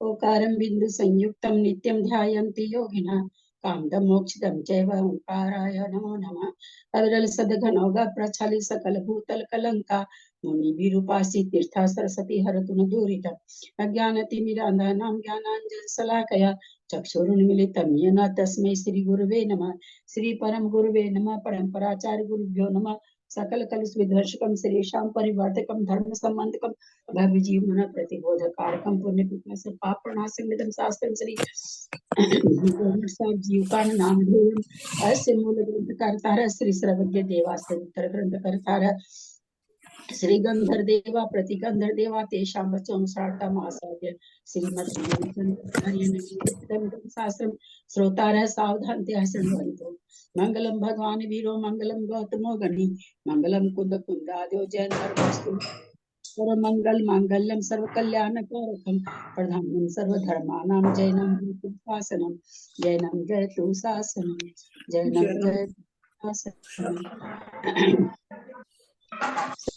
ओकारं बिंदु संयुक्तं नित्यं ध्यायन्ति योगिनः कामदं मोक्षदं चैव ओंकाराय नमो नमः। अविरल सदघनौघ प्रचालि सकल भूतल कलंका मुनि विरूपासी तीर्था सरस्वती हरतु न दूरितम् अज्ञानतिमिरान्धानां ज्ञानाञ्जन शलाकया चक्षुरुन्मीलितं येन तस्मै श्री गुरुवे नमः। श्री परम गुरुवे नमः। परम्पराचार्य गुरुभ्यो नमः। सकल कलुष विध्वंसकं श्रीशां परिवर्तकं धर्म संबंधकं भव्य जीवन प्रतिबोधकारकं पुण्य से पाप प्रणाशं शास्त्रं श्री साहब जीव का नाम धेयम अस्य मूल ग्रंथ करतार श्री सर्वज्ञ देवास्य उत्तर ग्रंथ करतार श्री गंधर देवा प्रतिगंधर देवा तेषां वचोनुसारता मासाद्य श्रीमद् शास्त्रम श्रोतारः सावधानतया शृण्वन्तु। मंगलम भगवान वीरो मंगलम गौतमो गणी मंगलम कुंद कुंदाद्यो जैन धर्मस्तु परम मंगल मांगल्यम सर्व कल्याण कारकम प्रधानम सर्वधर्मानां जैनम शासनम जैनम जयतु शासनम जैनम जयतु शासनम।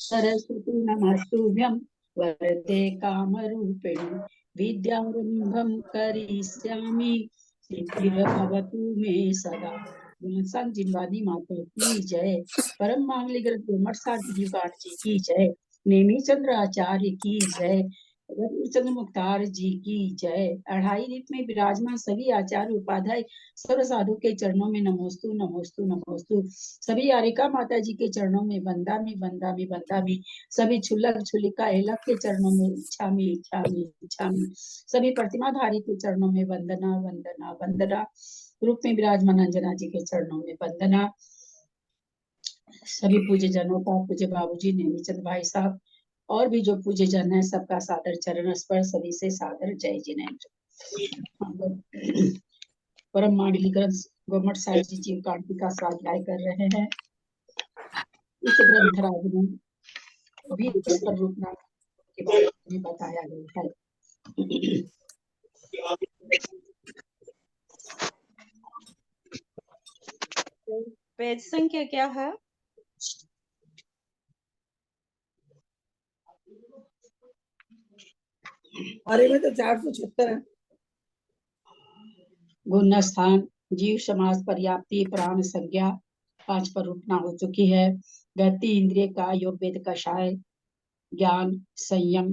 सरस्वती नमस्तुभ्यं वरदे कामरूपिणि विद्यारंभं करिष्यामि सिद्धिर्भवतु मे सदा। संजीवनी माता की जय। परम मांगली ग्रंथ सार्थी जी की जय। नेमी चंद्र आचार्य की जय। चंद्र मुख्तार जी की जय। अढ़ाई रीत में विराजमान सभी आचार्य उपाध्याय सर्व साधु के चरणों में नमोस्तु नमोस्तु नमोस्तु। सभी आरिका माता जी के चरणों में वंदामि वंदामि वंदामि। सभी छुल्लक छुलिका एलक के चरणों में इच्छामि इच्छामि इच्छामि। सभी प्रतिमाधारी के चरणों में वंदना वंदना वंदना। रूप में विराजमान अंजना जी के चरणों में वंदना। सभी पूज्य जनों का, पूज्य बाबूजी, नेमीचंद भाई साहब और भी जो पूज्य जन है सबका सादर चरण स्पर्श। सभी से सादर जय जिनेन्द्र। परम मांडली ग्रंथ गोमट साहिब जी जीव कांति का स्वाध्याय कर रहे हैं। इस ग्रंथराज में 20 स्वरूप के बारे में बताया गया है। पेज संख्या क्या है? अरे में तो 476 है। गुण स्थान जीव समाज पर्याप्ति प्राण संज्ञा 5 पर रूपना हो चुकी है। गति इंद्रिय का योग वेद कषाय ज्ञान संयम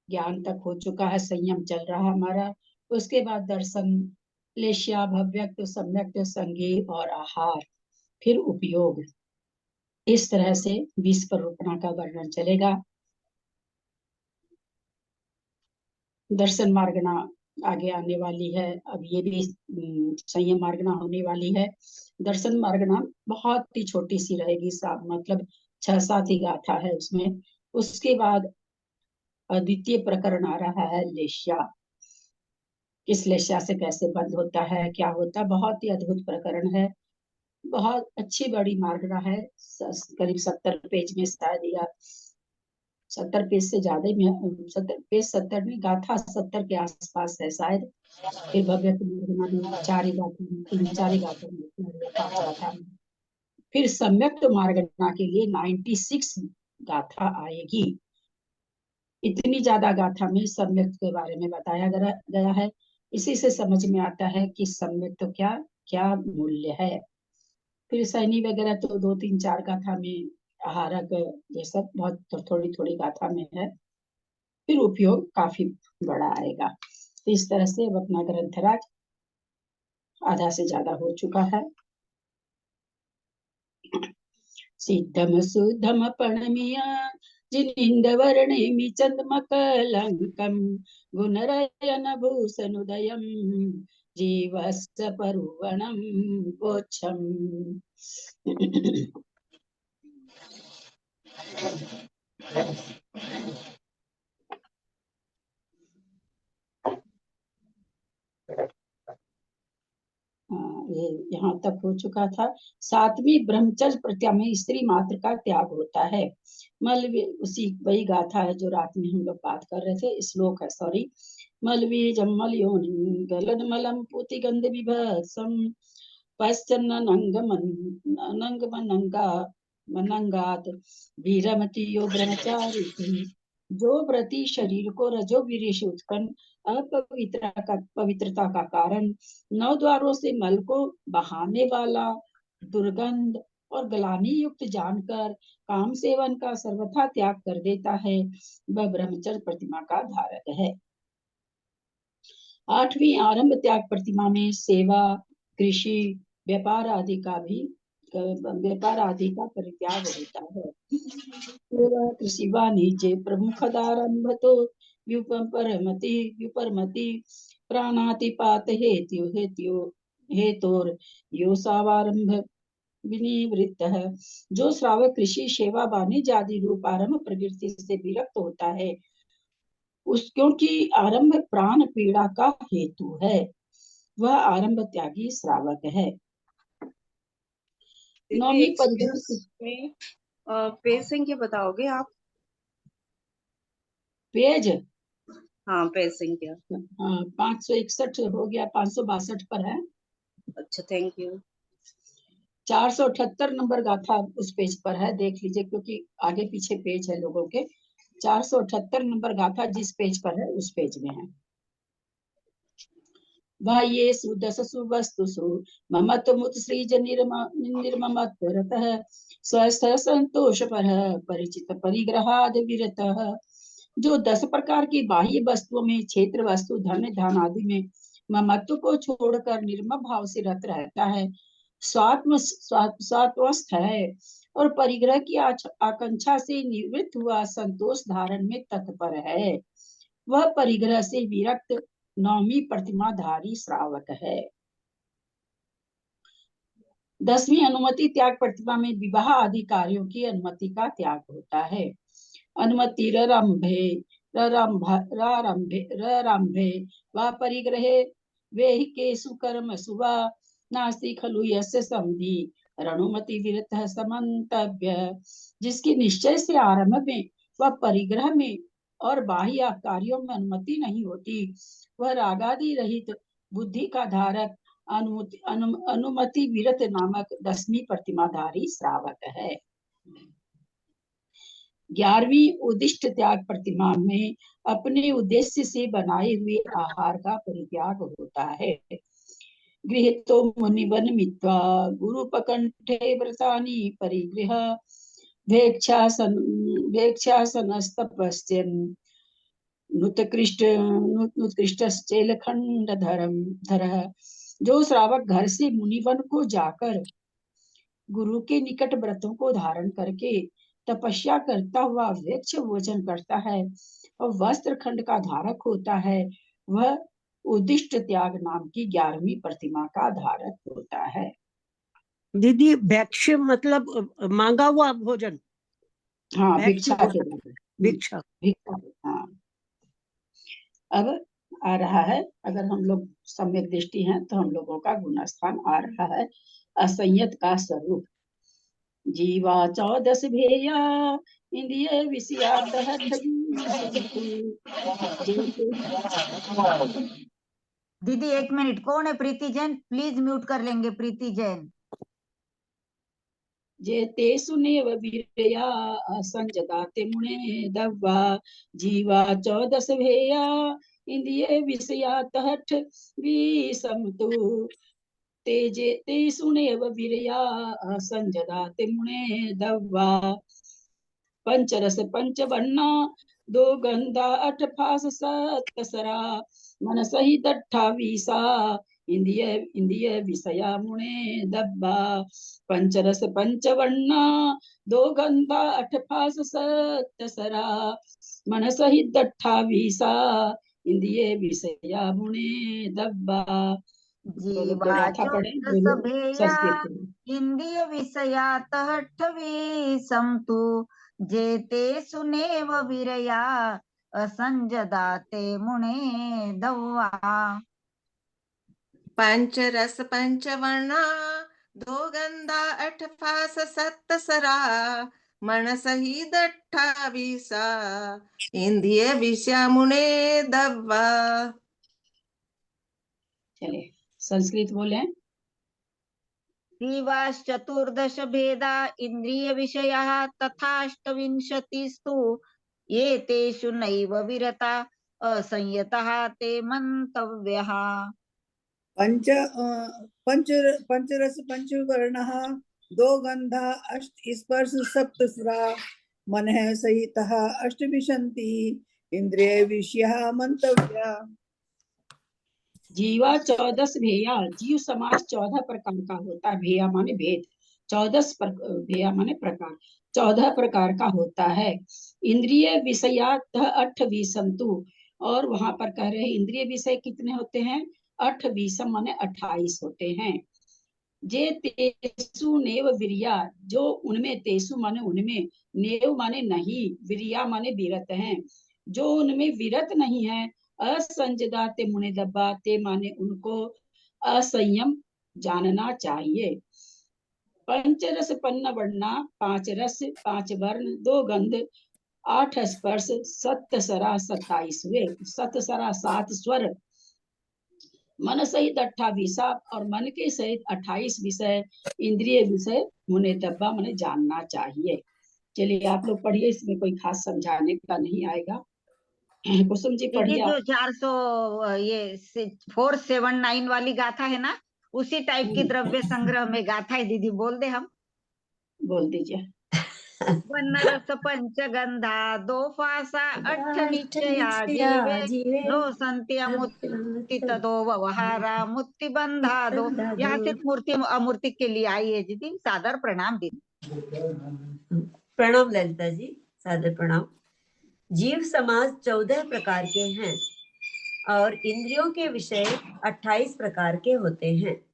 ज्ञान तक हो चुका है। संयम चल रहा हमारा। उसके बाद दर्शन लेश्या भव्यक्त सम्यक्त संगी और आहार फिर उपयोग। इस तरह से 20 पर रूपना का वर्णन चलेगा। दर्शन मार्गना आगे आने वाली है। अब ये भी संयम मार्गना होने वाली है। दर्शन मार्गना बहुत ही छोटी सी रहेगी, मतलब 6-7 ही गाथा है उसमें। उसके बाद अद्वितीय प्रकरण आ रहा है लेश्या। किस लेश्या से कैसे बंद होता है, क्या होता है, बहुत ही अद्भुत प्रकरण है। बहुत अच्छी बड़ी मार्गना है। करीब 70 पेज में शायद, या 70 पेज से ज्यादा में, 70 पेज 70 में, गाथा 70 के आसपास है शायद। फिर भव्य 4 ही गाथा, 3-4 ही गाथा, 5 गाथा। फिर सम्यक मार्गना के लिए 96 गाथा आएगी। इतनी ज्यादा गाथा में सम्यक के बारे में बताया गया है। इसी से समझ में आता है कि सम्यक तो क्या क्या मूल्य है। फिर सैनी वगैरह तो 2-3-4 गाथा में, आहारक ये सब बहुत थोड़ी थोड़ी गाथा में है। फिर उपयोग काफी बड़ा आएगा। तो इस तरह से अब अपना ग्रंथराज आधा से ज्यादा हो चुका है। सिद्धम सुद्धम पणमिया जिनिंद वर्णेमि चंद्रमकलंकम गुणरयन भूषणोदयम जीवस्य परुवणम गोच्छम। ये यहाँ तक हो चुका था। 7वीं ब्रह्मचर्य प्रत्या में स्त्री मात्र का त्याग होता है। उसी वही गाथा है जो रात में हम लोग बात कर रहे थे। श्लोक है, सॉरी। मलवी जम्मल योनि गलन मलम पुति गंध विभसम पश्चन्न नंग मनंगा मनंगात वीरमती यो ब्रह्मचारी जो व्रती शरीर को रजोवीर्य से उत्पन्न पवित्रता का कारण, 9 द्वारों से मल को बहाने वाला, दुर्गंध और ग्लानि युक्त जानकर काम सेवन का सर्वथा त्याग कर देता है, वह ब्रह्मचर्य प्रतिमा का धारक है। 8वीं आरंभ त्याग प्रतिमा में सेवा, कृषि, व्यापार आदि का परित्याग होता है। कृषि वाणिज्य प्रमुखदारंभ तो व्युपरमति प्राणातिपात हेतोर योसावारंभ विनिवृत्त है। जो श्रावक कृषि, सेवा, वाणिज्य आदि रूप आरंभ प्रवृत्ति से विरक्त होता है, उस क्योंकि आरंभ प्राण पीड़ा का हेतु है, वह आरंभ त्यागी श्रावक है। नौवीं में पेज संख्या बताओगे आप? पेज हाँ, पेज संख्या 561 हो गया, 562 पर है। अच्छा, थैंक यू। 478 नंबर गाथा उस पेज पर है, देख लीजिए, क्योंकि आगे पीछे पेज है लोगों के। 478 नंबर गाथा जिस पेज पर है उस पेज में है। बाह्येषु दशसु वस्तुषु ममत्वमुत सृज निर्ममत्वरतः स्वस्थ संतोष पर परिचित परिग्रहाद विरतः। जो 10 प्रकार की बाह्य वस्तुओं में, क्षेत्र वस्तु, धन धान आदि में ममत्व को छोड़कर निर्मम भाव से रत रहता है, स्वात्वस्थ है और परिग्रह की आकांक्षा से निवृत्त हुआ संतोष धारण में तत्पर है, वह परिग्रह से विरक्त 9वीं प्रतिमाधारी श्रावक है। 10वीं अनुमति त्याग प्रतिमा में विवाह आदि कार्यों की अनुमति का त्याग होता है। अनुमति ररंभे वा परिग्रहे वेहि केषु कर्मसु वा नास्ति खलु यस्य समधि रणुमति विरतः समन्तव्य। जिसकी निश्चय से आरंभ में व परिग्रह में और बाह्य कार्यों में अनुमति नहीं होती, वह रागादि रहित बुद्धि का धारक अनुमति विरत नामक 10वीं प्रतिमाधारी श्रावक है। 11वीं उदिष्ट त्याग प्रतिमा में अपने उद्देश्य से बनाए हुए आहार का परित्याग होता है। गृहीतो मुनिवन मित्वा गुरुपकंठे व्रतानि परिगृह वेक्षासनस्तपस्यन् नुत्कृष्टश्चैलखंडधरः। जो श्रावक घर से मुनिवन को जाकर गुरु के निकट व्रतों को धारण करके तपस्या करता हुआ वृक्ष भोजन करता है और वस्त्र खंड का धारक होता है, वह उदिष्ट त्याग नाम की 11वीं प्रतिमा का धारक होता है। दीदी, भिक्ष मतलब मांगा हुआ भोजन? हाँ, भिक्षा के भिक्षा। हाँ। अब आ रहा है, अगर हम लोग सम्यक दृष्टि हैं तो हम लोगों का गुणस्थान आ रहा है। असंयत का स्वरूप। जीवा 14 भेया इंद्रिय विषया दीदी 1 मिनट, कौन है? प्रीति जैन, प्लीज म्यूट कर लेंगे। प्रीति जैन। जेते सुनेव वीरया संजदाते मुने दव्वा जीवा 14 भेया इंद्रिय विषया तहठ विसमतु तेजे ते सुनेव वीरया संजदाते मुने दव्वा पंचरस पंचवर्णा 2 गंधा 8 फास 7 सरा मन सही 28 इंद्रिय विषया मुने दब्बा पंचरस पंचवर्णा 2 गंधा 8 फास 7 सरा मन सहित 28 इंद्रिय विषया मुने दब्बा। जीवा 14 भेया इंद्रिय विषया तहठवी समतु जेते सुनेव वीरया असंजदाते मुने दव्वा। पंचरस पंचवर्णा 2 गंधा 8 फास 7 सरा मन सही 28 इंद्रिय विषया मुने दब्बा। चले संस्कृत बोले। जीवाश्चतुर्दश भेदा इंद्रिय विषया तथाष्टविंशतिस्तु ये तेषु नैव विरता असंयतः ते मन्तव्यः। पंचरस पंचवर्णः दो गंधा अष्ट स्पर्श सप्त सुरा मन है सहितः अष्ट विशंति इंद्रिय विषया मंतव्या। जीवा 14 भेया। जीव समाज 14 प्रकार का होता है। भेया माने भेद, 14 भेया माने प्रकार, 14 प्रकार का होता है। इंद्रिय विषयात 8 विषंतु, और वहां पर कह रहे हैं इंद्रिय विषय कितने होते हैं? 8 विषम माने 28 होते हैं। जे तेसु नेव विरिया, जो उनमें, तेसु माने उनमें, नेव माने नहीं, विरिया माने विरत हैं, जो उनमें विरत नहीं है। असंजदा ते मुने दब्बा, ते माने उनको असंयम जानना चाहिए। पंचरस पन्न वर्णा, 5 रस 5 वर्ण 2 गंध 8 स्पर्श 7 सरा 27 हुए। 7 सरा 7 स्वर, मन सहित 28, और मन के सहित 28 विषय, इंद्रिय विषय मुने दब्बा माने जानना चाहिए। चलिए आप लोग पढ़िए, इसमें कोई खास समझाने का नहीं आएगा। कुसुम जी दीदी पढ़िए जो आप। 400 ये 479 वाली गाथा है ना, उसी टाइप की द्रव्य संग्रह में गाथा है दीदी, बोल दे हम। बोल दीजिए। वनरस पंचगंधा दो फासा 8 निश्चया जीवे नो संति अमूर्ति तदो व्यवहारा मुक्ति बंधा दो। यहाँ सिर्फ मूर्ति अमूर्ति के लिए आई है दीदी। सादर प्रणाम दीदी। प्रणाम ललिता जी, सादर प्रणाम। जीव समाज 14 प्रकार के हैं और इंद्रियों के विषय 28 प्रकार के होते हैं।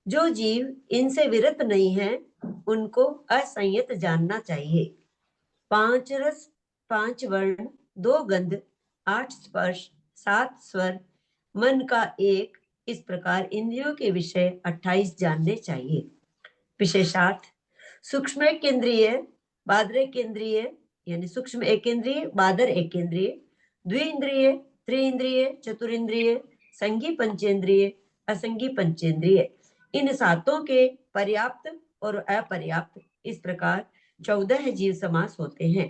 जो जीव इनसे विरत नहीं है उनको असंयत जानना चाहिए। 5 रस 5 वर्ण 2 गंध 8 स्पर्श 7 स्वर मन का एक, इस प्रकार इंद्रियों के विषय 28 जानने चाहिए। विशेषार्थ सूक्ष्म केंद्रीय बादर केंद्रीय यानी सूक्ष्म एकेंद्रीय बादर एकेंद्रीय, द्विइंद्रिय त्रिइंद्रिय चतुरिंद्रिय संगी पंचेंद्रिय असंगी पंचेंद्रिय, इन सातों के पर्याप्त और अपर्याप्त, इस प्रकार 14 जीव समास होते हैं।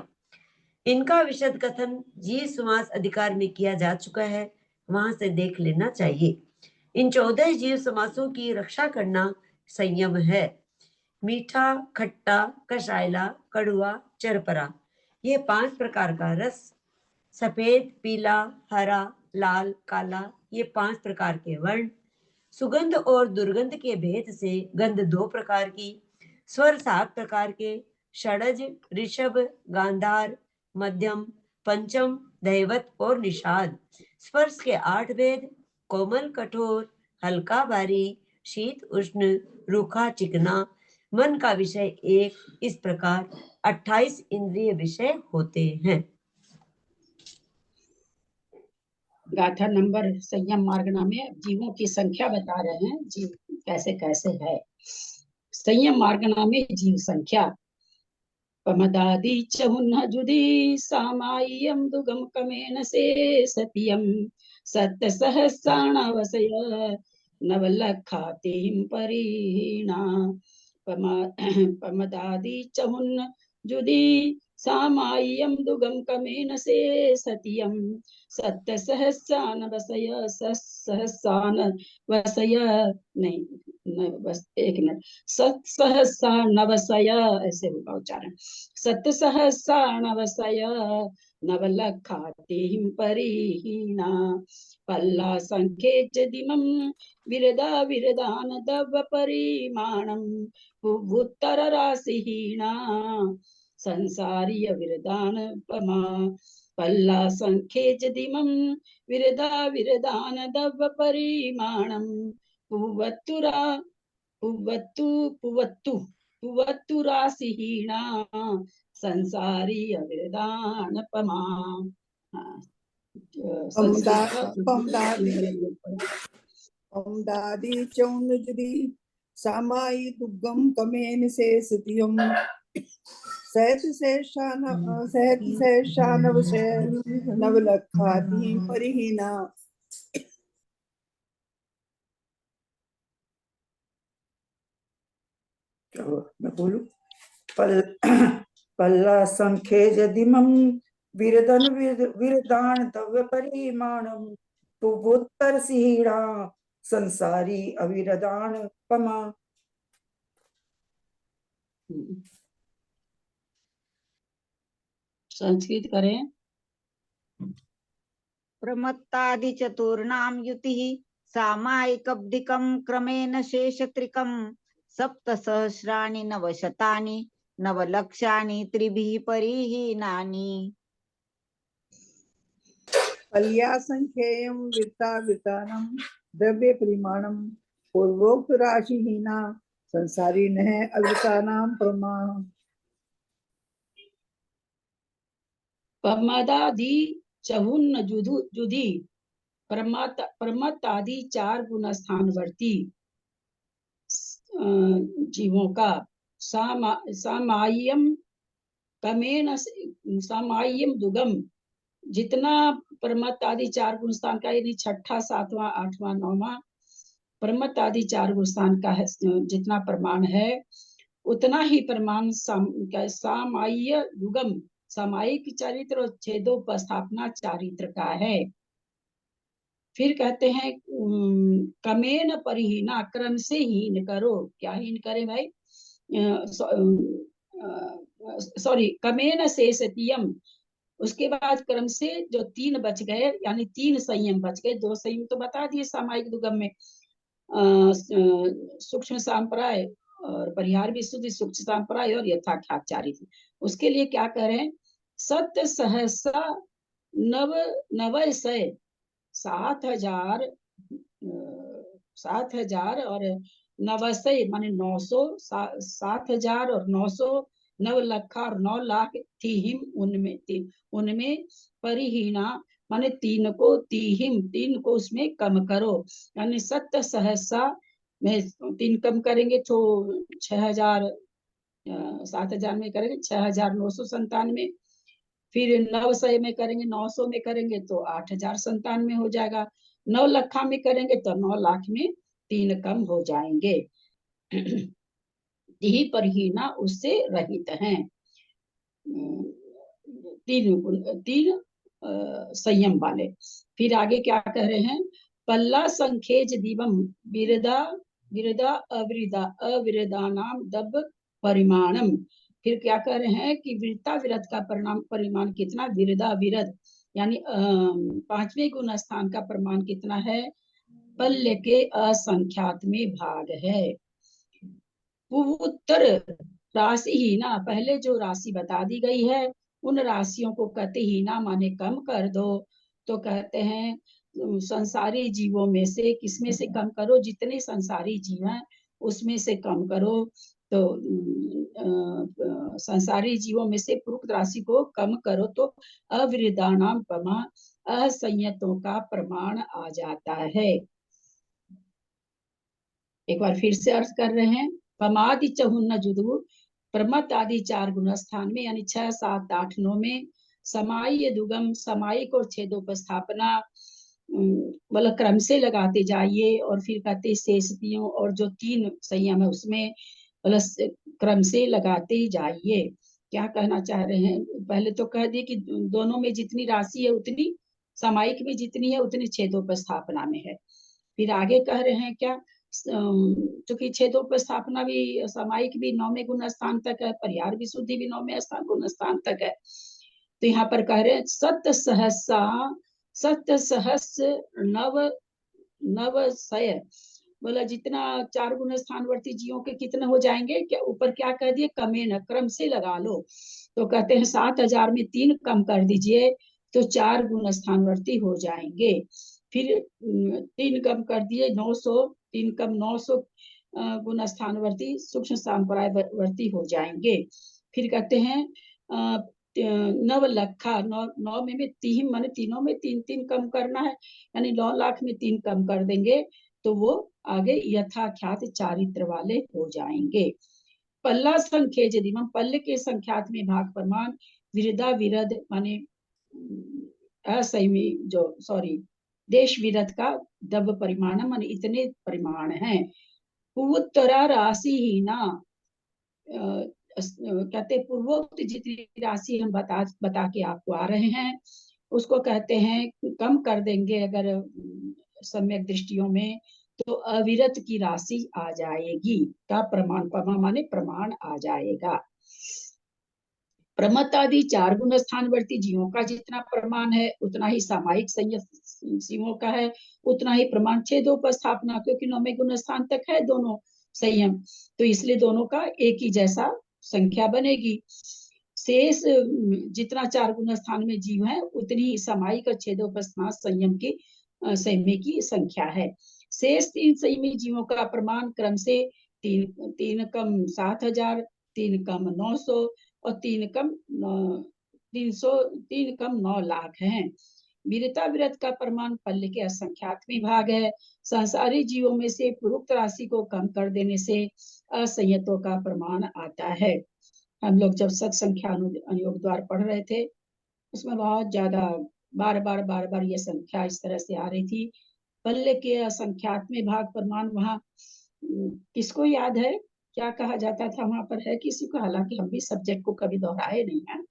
इनका विशद कथन जीव समास अधिकार में किया जा चुका है, वहां से देख लेना चाहिए। इन 14 जीव समासों की रक्षा करना संयम है। मीठा, खट्टा, कषायला, कड़ुआ, चरपरा, ये 5 प्रकार का रस, सफेद, पीला, हरा, लाल, काला, ये 5 प्रकार के वर्ण, सुगंध और दुर्गंध के भेद से गंध 2 प्रकार की, स्वर 7 प्रकार के, षडज, ऋषभ, गांधार, मध्यम, पंचम, दैवत और निषाद, स्पर्श के 8 भेद, कोमल, कठोर, हल्का, भारी, शीत, उष्ण, रूखा, चिकना, मन का विषय 1, इस प्रकार 28 इंद्रिय विषय होते हैं। गाथा नंबर संयम मार्गना में जीवों की संख्या बता रहे हैं, जीव कैसे कैसे है। संयम मार्गना में जीव संख्या पमदादि चहुन्न जुदी सामाय्यम दुगम कमेन से सतियम सत्य सहस्राणवसय नवलखातिम परिणा। पमदादि चहुन्न जुदी सामाय्यम दुगम कमेन से सतियम सत्य सहस्रान वसय सहस्रान वसय नहीं बस एक मिनट, सत सहस्रानवसय ऐसे होगा उच्चारण। सत सहस्रानवसय नवलखातिम परिहीना पल्ला संख्ये च दिमं विरदा विरदान दव परिमाणं उत्तर राशिहीना संसारीय विरदान पमा पल्ला संख्ये च दिमं विरदा विरदान दव परिमाणं पुवत्तुरा पुवत्तु पुवत्तु पुवत्तु राशिहीना संसारीय विरदान पमा। पमदादि चौन जुदी सामाई दुग्गम कमेन से सतियम सहत सहस्रानव से नवलखाति परिहीना। मैं बोलूं? पल्ला संख्ये जदिमं विरदन विरदान तव परिमाणम पुवोत्तर सीड़ा संसारी अविरदान पमा। संस्कृत करें। प्रमत्तादि चतुर्णाम युतिः सामायिकब्धिकं क्रमेण शेषत्रिकं सप्तसहस्राणि नवशतानि नवलक्षाणि त्रिभिः परिहीनानि। पल्या संख्येयं वित्ता वितानं द्रव्य परिमाणं पूर्वोक्त राशिहीना संसारिणः अवृतानां प्रमा। प्रमदादि चहुन्न जुधि प्रमत आदि 4 गुण स्थानवर्ती जीवों का सामाय्यम कमेन सामाय्यम दुगम, जितना प्रमत आदि 4 गुण स्थान का यानी 6ठा 7वां 8वां 9वां प्रमत आदि 4 गुण स्थान का है, जितना प्रमाण है उतना ही प्रमाण सामाय्य दुगम सामायिक चारित्र और छेदोपस्थापना चारित्र का है। फिर कहते हैं कमेन परिहीना, क्रम से हीन करो। क्या हीन करे भाई? सॉरी, कमेन शेषतियम, उसके बाद क्रम से जो 3 बच गए यानी 3 संयम बच गए। 2 संयम तो बता दिए सामायिक दुगम में, सूक्ष्म सांप्राय और परिहार विशुद्धि, सूक्ष्म सांप्राय और यथाख्यात चारित्र। उसके लिए क्या करें? सत्य सहसा नव नवशय 7,000 और नवशय माने 900, 7,000 और 900 9 लाख और 9 लाख थी उनमें परिहीना माने 3 को तीहिम 3 को उसमें कम करो, यानी सत्य सहसा में 3 कम करेंगे तो 6,000, 7,000 में करेंगे 6,997, फिर 900 में करेंगे 900 में करेंगे तो 8,097 हो जाएगा, 9 लाख में करेंगे तो 9 लाख में 3 कम हो जाएंगे। यही परिहीना उससे रहित हैं। 3 संयम वाले। फिर आगे क्या कह रहे हैं? पल्ला संखेज दिवम विरदा अविरदानाम दब परिमाणम। फिर क्या कह रहे हैं कि विरता विरद का परिमाण कितना? विरदा विरद यानी 5वें गुण स्थान का प्रमाण कितना है? पल्य के असंख्यात में भाग है। उत्तर राशि ही ना, पहले जो राशि बता दी गई है उन राशियों को कहते ही ना माने कम कर दो। तो कहते हैं संसारी जीवों में से किसमें से कम करो? जितने संसारी जीव हैं उसमें से कम करो। तो संसारी जीवों में से पूर्वोक्त राशि को कम करो तो अविरदानाम पमा, असंयतों का प्रमाण आ जाता है। एक बार फिर से अर्थ कर रहे हैं। पमादि चहुन्न जुदु, प्रमत आदि 4 गुण स्थान में यानी 6, 7, 8, 9 में समाय दुगम, समायिक और छेदोपस्थापना मतलब क्रम से लगाते जाइए। और फिर कहते शेषतियों और जो 3 संयम है उसमें मतलब क्रम से लगाते जाइए। क्या कहना चाह रहे हैं? पहले तो कह दिए कि दोनों में जितनी राशि है उतनी, सामायिक में जितनी है उतनी छेदोपस्थापना में है। फिर आगे कह रहे हैं क्या? चूंकि छेदोपस्थापना भी सामायिक भी 9वें गुण स्थान तक है, परिहार विशुद्धि भी 9वें गुण स्थान तक है। तो यहाँ पर कह रहे हैं सत्य सहस्र नवशय, बोला जितना 4 गुण स्थानवर्ती जीवों के कितने हो जाएंगे? क्या ऊपर क्या कह दिए? कमेन, क्रम से लगा लो। तो कहते हैं 7,000 में 3 कम कर दीजिए तो 4 गुण स्थानवर्ती हो जाएंगे। फिर 3 कम कर दिए 900, 3 कम 900 गुण स्थानवर्ती सूक्ष्म सांप्रायवर्ती हो जाएंगे। फिर कहते हैं 9 लखा, 9 में 3 माने तीनों में 3 कम करना है, यानी 9 लाख में 3 कम कर देंगे तो वो आगे यथाख्यात चारित्र वाले हो जाएंगे। पल्ला संख्य यदि पल्ले के संख्यात में भाग प्रमाण विरदा विरद माने असैमी जो सॉरी देश विरद का दब परिमाण माने इतने परिमाण हैं। उत्तरा राशि ही ना कहते पूर्वोक्त जितनी राशि हम बता के आपको आ रहे हैं उसको कहते हैं कम कर देंगे अगर सम्यक दृष्टियों में, तो अविरत की राशि आ जाएगी का प्रमाण, पमा माने प्रमाण आ जाएगा। प्रमत्त आदि 4 गुण स्थानवर्ती जीवों का जितना प्रमाण है उतना ही सामायिक संयमों का है, उतना ही प्रमाण छेदोपस्थापना, क्योंकि 9वें गुण स्थान तक है दोनों संयम, तो इसलिए दोनों का एक ही जैसा संख्या बनेगी। शेष जितना 4 गुण स्थान में जीव है उतनी ही सामायिक और छेदोपस्थान संयमी की संख्या है। शेष 3 संयमी जीवों का प्रमाण क्रम से 3 कम 7000, 3 कम 900 और 3 कम 300, 3 कम 9 लाख है। वीरता विरत का प्रमाण पल्ले के असंख्यात्मी भाग है। संसारी जीवों में से पूर्वोक्त राशि को कम कर देने से असंयतों का प्रमाण आता है। हम लोग जब सत्संख्या अनुयोग द्वार पढ़ रहे थे उसमें बहुत ज्यादा बार बार ये संख्या इस तरह से आ रही थी। पल्ले के असंख्यात्मी भाग प्रमाण वहाँ किसको याद है क्या कहा जाता था वहां पर, है किसी को? हालांकि हम भी सब्जेक्ट को कभी दोहराए नहीं है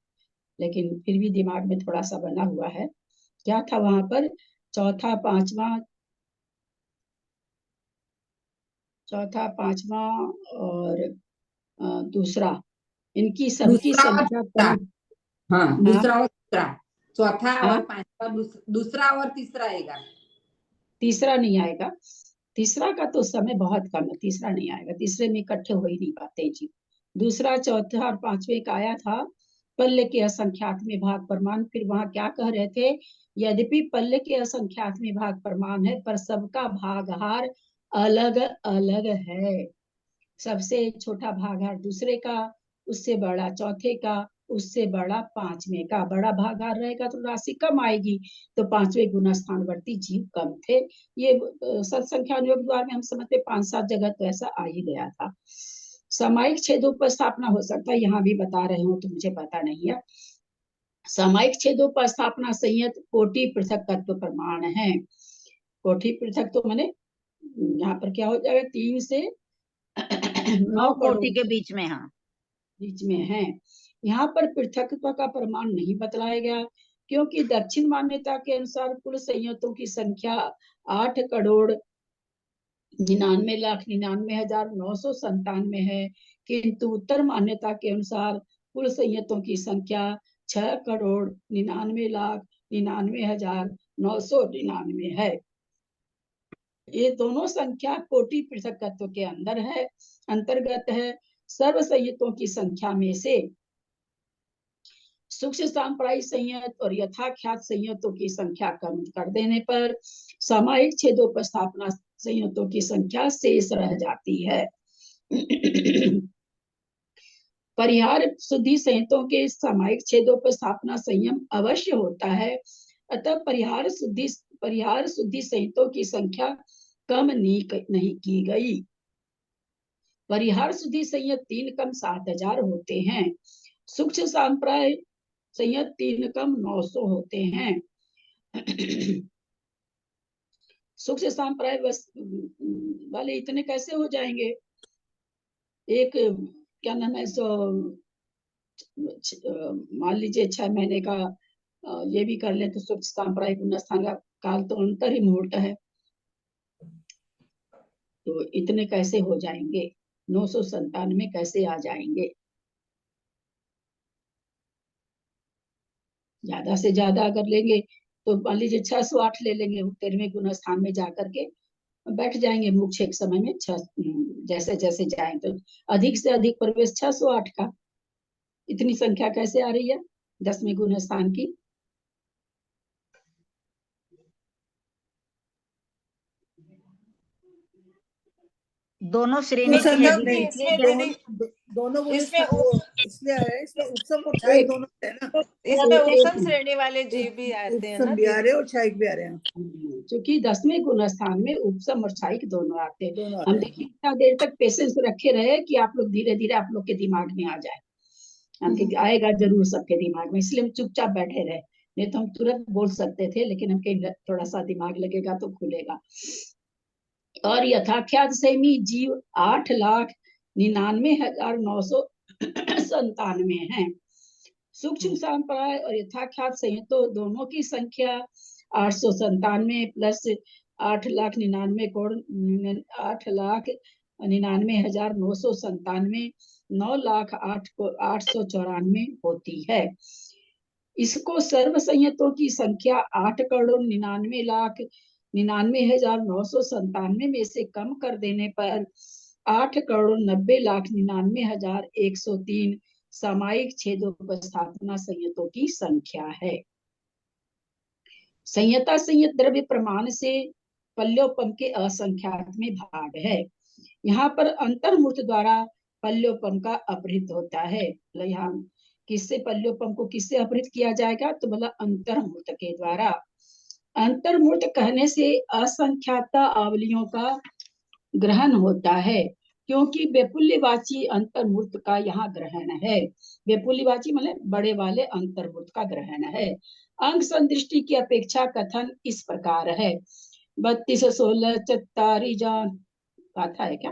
लेकिन फिर भी दिमाग में थोड़ा सा बना हुआ है। क्या था वहां पर? चौथा पांचवा और दूसरा, इनकी सबकी संख्या हाँ, दूसरा और तीसरा, चौथा हाँ? और पांचवा, दूसरा और तीसरा आएगा। तीसरा नहीं आएगा, तीसरा का तो समय बहुत कम है, तीसरा नहीं आएगा, तीसरे में इकट्ठे हो ही नहीं पाते जी। दूसरा, चौथा और पांचवें का आया था पल्ले के असंख्यात्मी भाग प्रमाण। फिर वहां क्या कह रहे थे? यद्यपि पल्ले के असंख्यात्मी भाग प्रमाण है पर सबका भागहार अलग अलग है। सबसे छोटा भागहार दूसरे का, उससे बड़ा चौथे का, उससे बड़ा पांचवें का। बड़ा भागहार रहेगा तो राशि कम आएगी, तो 5वें गुना स्थानवर्ती जीव कम थे। ये सत्संख्या अनुयोग द्वार में हम समझते 5-7 जगह तो ऐसा आ ही गया था। सामायिक छेदोपस्थापना हो सकता है यहाँ भी बता रहे हो तो मुझे पता नहीं है। सामायिक छेदोपस्थापना संयत कोटि पृथकत्व प्रमाण है। कोटि पृथक तो माने यहाँ पर क्या हो जाएगा? 3 से 9 कोटि के बीच में, हाँ, बीच में है। यहाँ पर पृथकत्व का प्रमाण नहीं बतलाया गया क्योंकि दक्षिण मान्यता के अनुसार कुल संयतों की संख्या 8,99,99,997 है, किंतु उत्तर मान्यता के अनुसार कुल संयतों की संख्या 6,99,99,999 है। ये दोनों संख्या कोटि पृथकत्व के अंतर्गत है। सर्व संयतों की संख्या में से सूक्ष्म सांप्रायिक संयत और यथाख्यात संयतों की संख्या कम कर देने पर सामायिक छेदोपस्थापना संयतों की संख्या शेष रह जाती है। परिहार शुद्धि संयतों के सामायिक छेदोपस्थापना संयम अवश्य होता है, अतः परिहार शुद्धि संयतों की संख्या कम नहीं की गई। परिहार शुद्धि संयत 3 कम 7000 होते हैं। सूक्ष्म सांप्राय संयत 3 कम 900 होते हैं। सूक्ष्म सांप्राय वाले इतने कैसे हो जाएंगे? एक क्या नाम है सो मान लीजिए 6 महीने का ये भी कर ले तो सूक्ष्म सांप्रायिक गुणस्थान का काल तो अंतर ही मुहूर्त है, तो इतने कैसे हो जाएंगे? 997 कैसे आ जाएंगे? ज्यादा से ज्यादा अगर लेंगे तो मान लीजिए 608 ले लेंगे, 13वें गुण स्थान में जाकर के बैठ जाएंगे मोक्ष एक समय में। जैसे जैसे जाए तो अधिक से अधिक प्रवेश 608 का, इतनी संख्या कैसे आ रही है 10वें गुण स्थान की? दोनों श्रेणी तो छेदी संदर्भ नहीं, इसमें दीदी दोनों गुण इसमें इसलिए है, इसमें उपसम और छायिक दोनों है ना। इसमें उपसम श्रेणी वाले जीव भी आते हैं ना उपसम भी आ रहे हैं और छायिक भी आ रहे हैं। क्योंकि 10वें गुण स्थान में उपसम और छायिक दोनों आते हैं। दोनों आ हम रहे देखिए इतना देर तक पेशेंस रखे रहे कि आप लोग धीरे धीरे आप लोग के दिमाग में आ जाए। हम आएगा जरूर सबके दिमाग में, इसलिए हम चुपचाप बैठे रहे, नहीं तो हम तुरंत बोल सकते थे, लेकिन हम थोड़ा सा दिमाग लगेगा तो खुलेगा। और यथाख्यात संयमी जीव 8,99,900 97 है। सूक्ष्म सांप्राय और यथाख्यात संयतों दोनों की संख्या 897 प्लस 8,99,997 9,08,894 होती है। इसको सर्व संयतों की संख्या 8,99,99,997 में से कम कर देने पर 8,90,99,103 सामायिक छेदोपस्थापना संयतों की संख्या है। संयता संयत द्रव्य प्रमाण से पल्योपम के असंख्यात में भाग है। यहाँ पर अंतर्मूर्त द्वारा पल्योपम का अपहृत होता है। यहाँ किससे पल्योपम को किससे अपहृत किया जाएगा? तो बोला अंतर्मूर्त के द्वारा। अंतर्मूर्त कहने से असंख्याता आवलियों का ग्रहण होता है, क्योंकि बेपुल्यवाची अंतर्मूर्त का यहाँ ग्रहण है। बेपुल्यवाची मतलब बड़े वाले अंतर्मूर्त का ग्रहण है। अंग संदृष्टि की अपेक्षा कथन इस प्रकार है। 32 16 चत्तारी जान गाथा है क्या?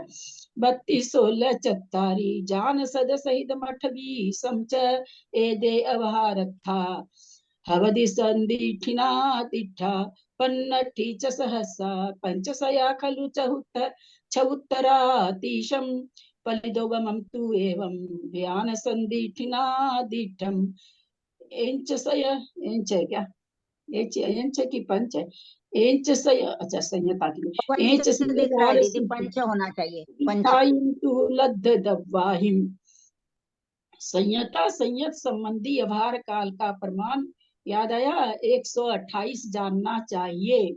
32 16 चत्तारी जान सद सहित मठवी समच एदे अवहारथा हवदि संदीठिना तिठा पन्नठी च सहसा पंचसया खलु चहुत्तरातीशं पलिदोगमं तु एवं व्यान संदीठिना दीठम। एंच सय एंच है क्या? एंच की पंच है? एंच सय, अच्छा संयता की एंच पंच दिख रहा है दीदी, पंच होना चाहिए, पंच। लद्ध दब्वाहिम। संयता संयत संबंधी व्यवहार काल का प्रमाण याद आया? 128 जानना चाहिए।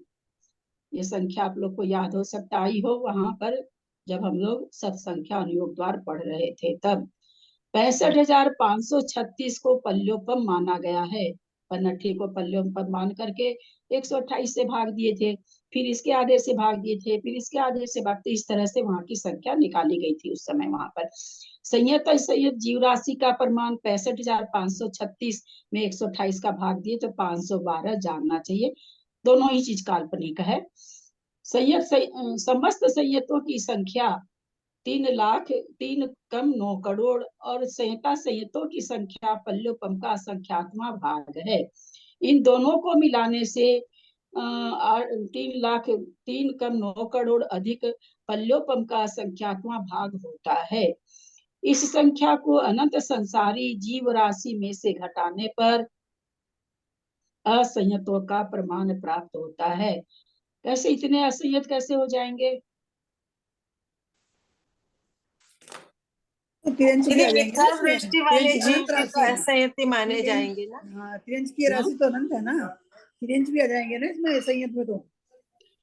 ये संख्या आप लोग को याद हो सकता आई हो वहां पर जब हम लोग सत्संख्या अनुयोग द्वार पढ़ रहे थे तब। 65,536 को पल्योपम माना गया है। पन्नठी को पल्योपम मान करके 128 से भाग दिए थे, फिर इसके आधे से भाग दिए थे, फिर इसके आधे से भाग, इस तरह से वहां की संख्या निकाली गई थी उस समय वहां पर। संयत संयत जीव राशि का प्रमाण 65,536 में 128 का भाग दिए तो 512 जानना चाहिए। दोनों ही चीज काल्पनिक है। संयत समस्त संयतों की संख्या 3,03 कम 9 करोड़ और संयता संयतों की संख्या पल्योपम का संख्यात्मा भाग है। इन दोनों को मिलाने से 3,03 कम 9 करोड़ अधिक पल्योपम का संख्यात्मा भाग होता है। इस संख्या को अनंत संसारी जीव राशि में से घटाने पर असंयतों का प्रमाण प्राप्त होता है। कैसे इतने असंयत कैसे हो जाएंगे? तो तिरंज भी आ जाएंगे ना विचार इसमें। दृष्टि वाले तिरंज जीव अनंत भी राशि तो है। असंयति माने जाएंगे ना। हाँ, तिरंज की राशि तो अनंत है ना, तिरंज भी आ जाएंगे ना इसमें संयत में। तो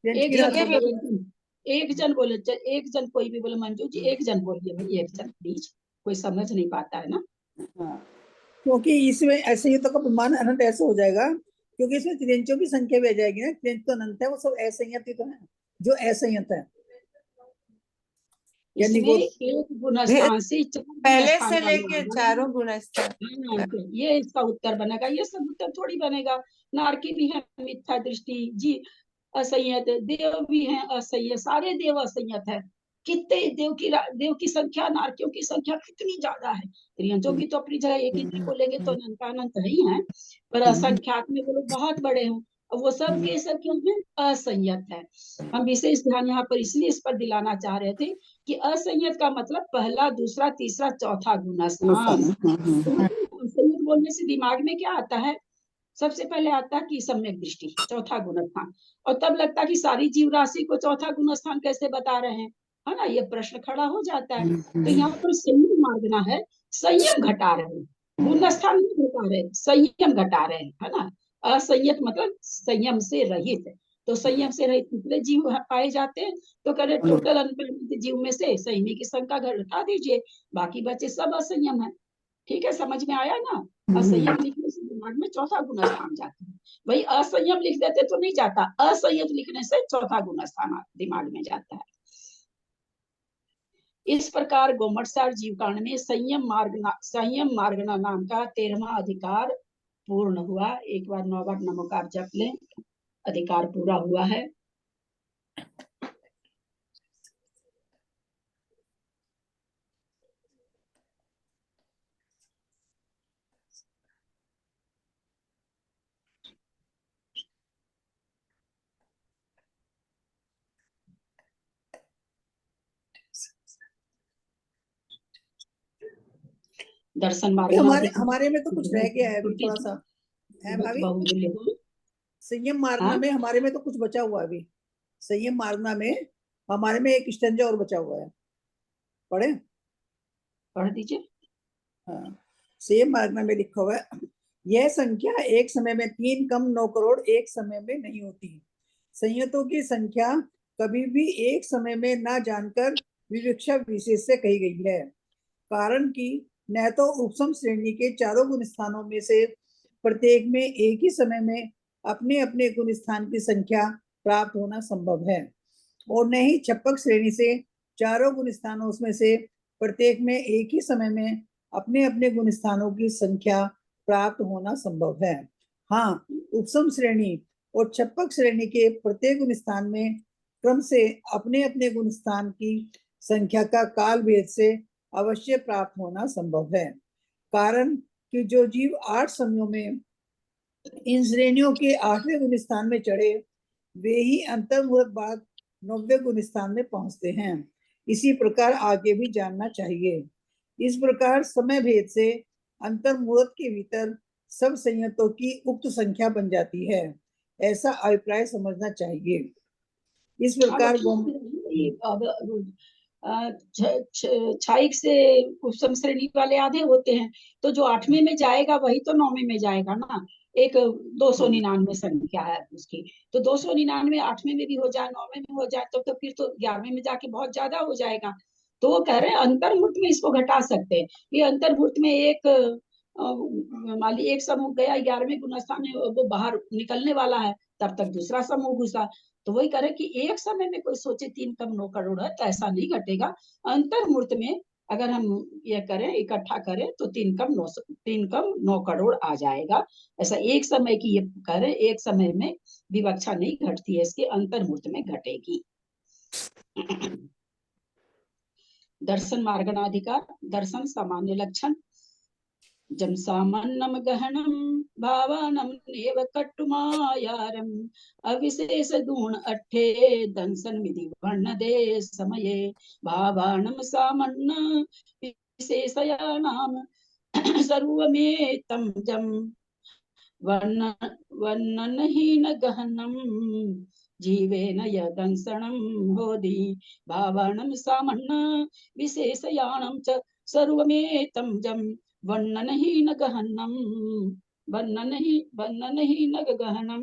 तिरंज एक की जन राशि बोले, एक जन बोले, एक जन कोई भी बोले, मंजू जी एक जन बोलिए भाई, एक जन प्लीज, कोई समझ नहीं पाता है ना। हाँ, क्योंकि इसमें असंयतों का प्रमाण अनंत ऐसे हो जाएगा, क्योंकि इसमें तिरंजों की संख्या भी आ जाएगी ना। तिरंज तो अनंत है, वो सब असंयत ही तो है जो असंयत है। यानी इसमें एक गुणस्थान से चार पहले गुणस्थान से का लेके मिलान। चारों गुणस्थान। हाँ, तो ये इसका उत्तर बनेगा। ये सब उत्तर थोड़ी बनेगा। नारकी भी है मिथ्या दृष्टि, जी असंयत, देव भी है असंयत, सारे देव असंयत है। कितने देव की संख्या, नारकियों की संख्या कितनी ज्यादा है। त्रियंजों की तो अपनी जगह एक ही बोलेंगे तो अनंत ही है, पर असंख्यात में वो लोग बहुत बड़े हैं। और वो सब के सब क्यों है? असंयत है। हम विशेष ध्यान यहाँ पर इसलिए इस पर दिलाना चाह रहे थे कि असंयत का मतलब पहला, दूसरा, तीसरा, चौथा गुणस्थान। संयत बोलने से दिमाग में क्या आता है? सबसे पहले आता है कि सम्यक दृष्टि, चौथा गुणस्थान। और तब लगता है कि सारी जीव राशि को चौथा गुणस्थान कैसे बता रहे हैं, है ना? ये प्रश्न खड़ा हो जाता है। तो यहाँ पर संयम मार्गना है, संयम घटा रहे हैं, गुणस्थान नहीं घटा रहे, संयम घटा रहे हैं, है ना? असंयत मतलब संयम से रहित। तो संयम से रहित कितने जीव पाए जाते हैं? तो कह रहे टोटल अनपरिमित जीव में से संयमी की संख्या घटा दीजिए, बाकी बचे सब असंयम है। ठीक है, समझ में आया ना? असंयम लिखने से दिमाग में चौथा गुणस्थान जाता है। वही असंयम लिख देते तो नहीं जाता, असंयत लिखने से चौथा गुणस्थान दिमाग में जाता है। इस प्रकार गोमटसार जीवकांड में संयम मार्गना नाम का 13वां अधिकार पूर्ण हुआ। एक बार 9 बार नमोकार जप लें, अधिकार पूरा हुआ है। दर्शन ये मार्ग हमारे में तो कुछ रह गया है अभी थोड़ा सा, है भाभी। संयम मार्गना में हमारे में तो कुछ बचा हुआ है अभी। संयम मार्गना में हमारे में एक स्टैंजा और बचा हुआ है, पढ़े? पढ़ दीजिए। हाँ, संयम मार्गना में लिखा हुआ है, यह संख्या एक समय में 3 कम 9 करोड़ एक समय में नहीं होती। संयतों की संख्या कभी भी एक समय में ना जानकर विवक्षा विशेष से कही गई है, कारण कि न तो उपसम श्रेणी के चारों गुण स्थानों में से प्रत्येक में एक ही समय में अपने अपने गुण स्थान की संख्या प्राप्त होना संभव है, और न ही छप्पक श्रेणी से चारों गुण स्थानों में से प्रत्येक में एक ही समय में अपने अपने गुण स्थानों की संख्या प्राप्त होना संभव है। हाँ, उपसम श्रेणी और छप्पक श्रेणी के प्रत्येक गुण स्थान में क्रम से अपने अपने गुण स्थान की संख्या का काल भेद से अवश्य प्राप्त होना संभव है, कारण कि जो जीव 8 समयों में इन श्रेणियों के 8वें गुण स्थान में चढ़े, वे ही अंतर्मुहूर्त बाद 9वें गुण स्थान में पहुंचते हैं। इसी प्रकार आगे भी जानना चाहिए। इस प्रकार समय भेद से अंतर्मुहूर्त के भीतर सब संयतों की उक्त संख्या बन जाती है, ऐसा अभिप्राय समझना चाहिए। इस प्रकार छाइक से उपसम श्रेणी वाले आधे होते हैं, तो जो 8वें में जाएगा वही तो 9वें में जाएगा ना। एक 299 संख्या है उसकी, तो 299 8वें में भी हो जाए 9वें में हो जाए तो फिर तो 11वें में जाके बहुत ज्यादा हो जाएगा। तो वो कह रहे हैं अंतर्मुहूर्त में इसको घटा सकते हैं। ये अंतर्मुहूर्त में एक मान ली एक समूह गया 11वें गुणस्थान में, वो बाहर निकलने वाला है, तब तक दूसरा समूह घुसा। तो वही करे कि एक समय में कोई सोचे 3 कम 9 करोड़ है, तो ऐसा नहीं घटेगा। अंतर्मुहूर्त में अगर हम ये करें, इकट्ठा करें, तो 3 कम 9 करोड़ आ जाएगा। ऐसा एक समय की ये करें, एक समय में विवक्षा नहीं घटती है, इसके अंतर्मुहूर्त में घटेगी। दर्शन मार्गणाधिकार, दर्शन सामान्य लक्षण। जम सामान्यम गहनम भावनम नेव कट्टुमायारम अविशेष गुण अट्ठे दंसन विधि वर्ण दे समये भावानम सामान्य विशेषयानाम सर्वमेतं जम वर्णनहीन गहनम जीवेन यदंसनं होदि भावानम सामान्य विशेषयानां च सर्वमेतं जम वर्णनहीन गहनम गहनम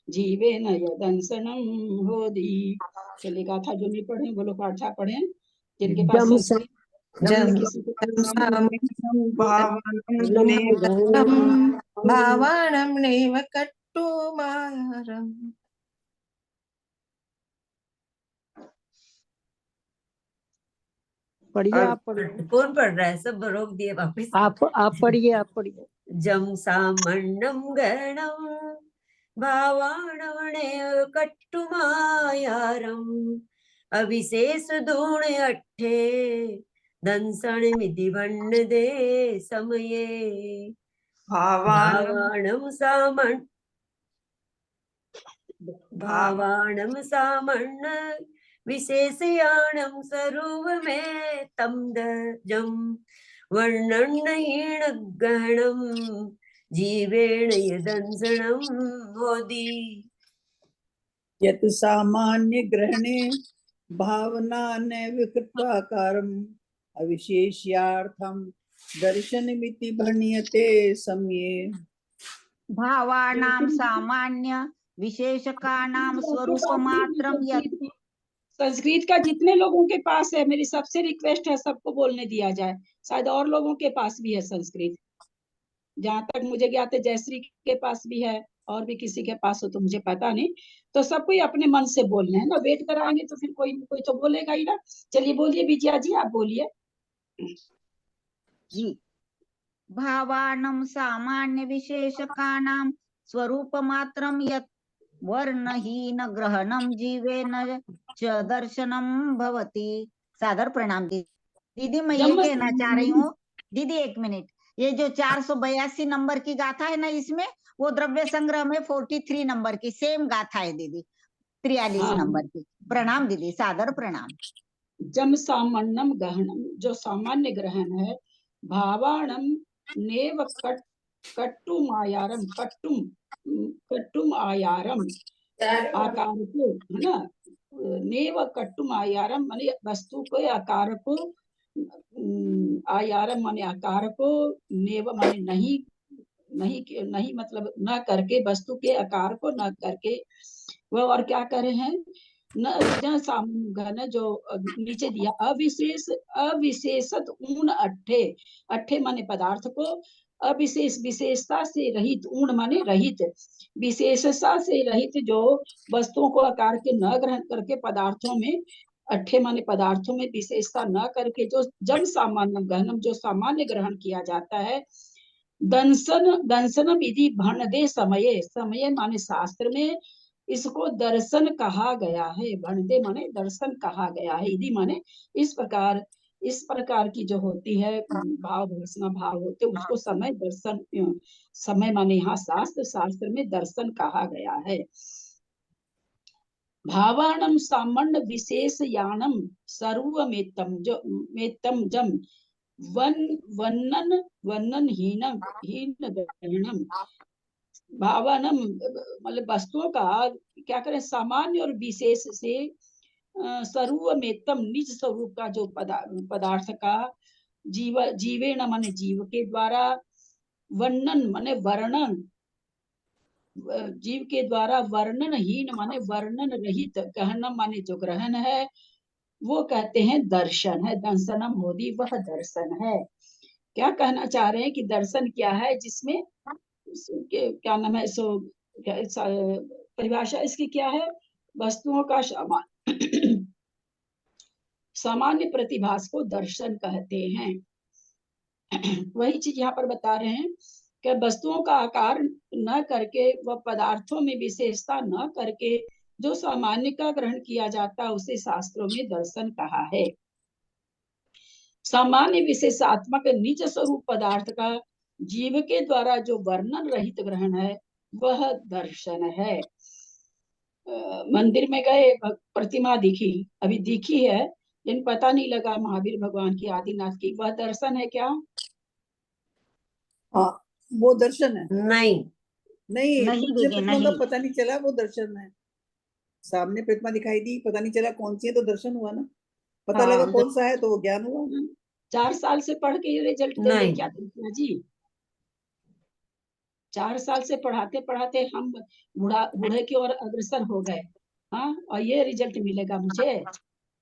जीवेन यदंसनं होदि। चलिए गाथा जो नहीं पढ़े वो लोग पाठा पढ़े, जिनके पास भावानं नैव कट्टुमारम्। पढ़िए, आप पढ़िए। कौन पढ़ रहा है? सब रोक दिए वापस। आप पढ़िए, आप पढ़िए। जम सामण्णं गणं भावाणवणे कट्टुमायारम् अविशेष दूण अट्ठे दंसण मिति वर्ण दे समये भावाणं सामण्ण विशेषयाणं सर्वमें तं जम वर्णनहीन गहनम जीवेण यदंसनं होदि। यत् सामान्य ग्रहणे भावना न विकृत्वाकारम् अविशेष्यार्थं दर्शनमिति भण्यते समये। भावानां सामान्य विशेषकानां स्वरूपमात्रं यत्। संस्कृत का जितने लोगों के पास है, मेरी सबसे रिक्वेस्ट है सबको बोलने दिया जाए। शायद और लोगों के पास भी है संस्कृत, जहाँ तक मुझे ज्ञात है जयश्री के पास भी है, और भी किसी के पास हो तो मुझे पता नहीं। तो सबको अपने मन से बोलना है ना, वेट कराएंगे तो फिर कोई तो बोलेगा ही ना। चलिए बोलिए विजया जी, आप बोलिए जी। भावानां सामान्य विशेषकानां स्वरूपमात्रं यत् वर्णहीन ग्रहणं जीवेन च दर्शनं भवति। सादर प्रणाम दीदी। मैं ये कहना चाह रही हूँ दीदी, एक मिनट। ये जो 482 नंबर की गाथा है ना, इसमें वो द्रव्य संग्रह में 43 नंबर की सेम गाथा है दीदी, 43 नंबर की। प्रणाम दीदी, सादर प्रणाम। जम सामान्यम गहनम, जो सामान्य ग्रहण है भावाणम नेव कट्टुम आयारम, कट्टुम आयारम, आकार को, है ना, नेव कट्टुम आयारम माने वस्तु को, आकार को, आयारम माने आकार को, नेव माने नहीं, नहीं मतलब न करके, वस्तु के आकार को न करके, वह और क्या करे हैं, न सामूहिक जो नीचे दिया, अविशेषत ऊण अट्ठे, अट्ठे माने पदार्थ को, अविशेष विशेषता से रहित, ऊण माने रहित, विशेषता से रहित जो वस्तुओं को आकार के न ग्रहण करके पदार्थों में, अट्ठे माने पदार्थों में विशेषता न करके जो जम सामान्य गहनम जो सामान्य ग्रहण किया जाता है, दंसन विधि भणदे समय, समय माने शास्त्र में इसको दर्शन कहा गया है, भणदे माने दर्शन कहा गया है, यदि माने इस प्रकार की जो होती है भाव दर्शना भाव होते, उसको समय दर्शन, समय माने यहाँ शास्त्र, शास्त्र में दर्शन कहा गया है। भावाणम सामान्य विशेष यानम सर्वमेतम जो मेतम जम वर्णन हीन ग्रहणम, भावनम मतलब वस्तुओं का क्या करें, सामान्य और विशेष से सर्वमेतम निज स्वरूप का जो पदार्थ का जीवेण माने जीव के द्वारा, वर्णन माने वर्णन, जीव के द्वारा वर्णनहीन माने वर्णन रहित, गहनम माने जो ग्रहण है, वो कहते हैं दर्शन है। दर्शनम होदी वह दर्शन है। क्या कहना चाह रहे हैं कि दर्शन क्या है, जिसमें क्या नाम है, सो परिभाषा इसकी क्या है, वस्तुओं का सामान्य प्रतिभास को दर्शन कहते हैं। वही चीज यहाँ पर बता रहे हैं कि वस्तुओं का आकार न करके, वह पदार्थों में विशेषता न करके जो सामान्य का ग्रहण किया जाता है, उसे शास्त्रों में दर्शन कहा है। सामान्य विशेषात्मक निज स्वरूप पदार्थ का जीव के द्वारा जो वर्णन रहित ग्रहण है, वह दर्शन है। मंदिर में गए, प्रतिमा दिखी, अभी दिखी है लेकिन पता नहीं लगा महावीर भगवान की, आदिनाथ की, वह दर्शन है क्या? हाँ, वो दर्शन है। नहीं नहीं, नहीं, प्रतिमा का नहीं। पता नहीं चला, वो दर्शन है। सामने प्रतिमा दिखाई दी, पता नहीं चला कौन सी है, तो दर्शन हुआ ना। पता लगा कौन सा है तो वो ज्ञान हुआ। 4 साल से पढ़ के ये रिजल्ट दे नहीं। क्या प्रतिमा जी? 4 साल से पढ़ाते पढ़ाते हम बूढ़े की ओर अग्रसर हो गए, हाँ, और ये रिजल्ट मिलेगा मुझे?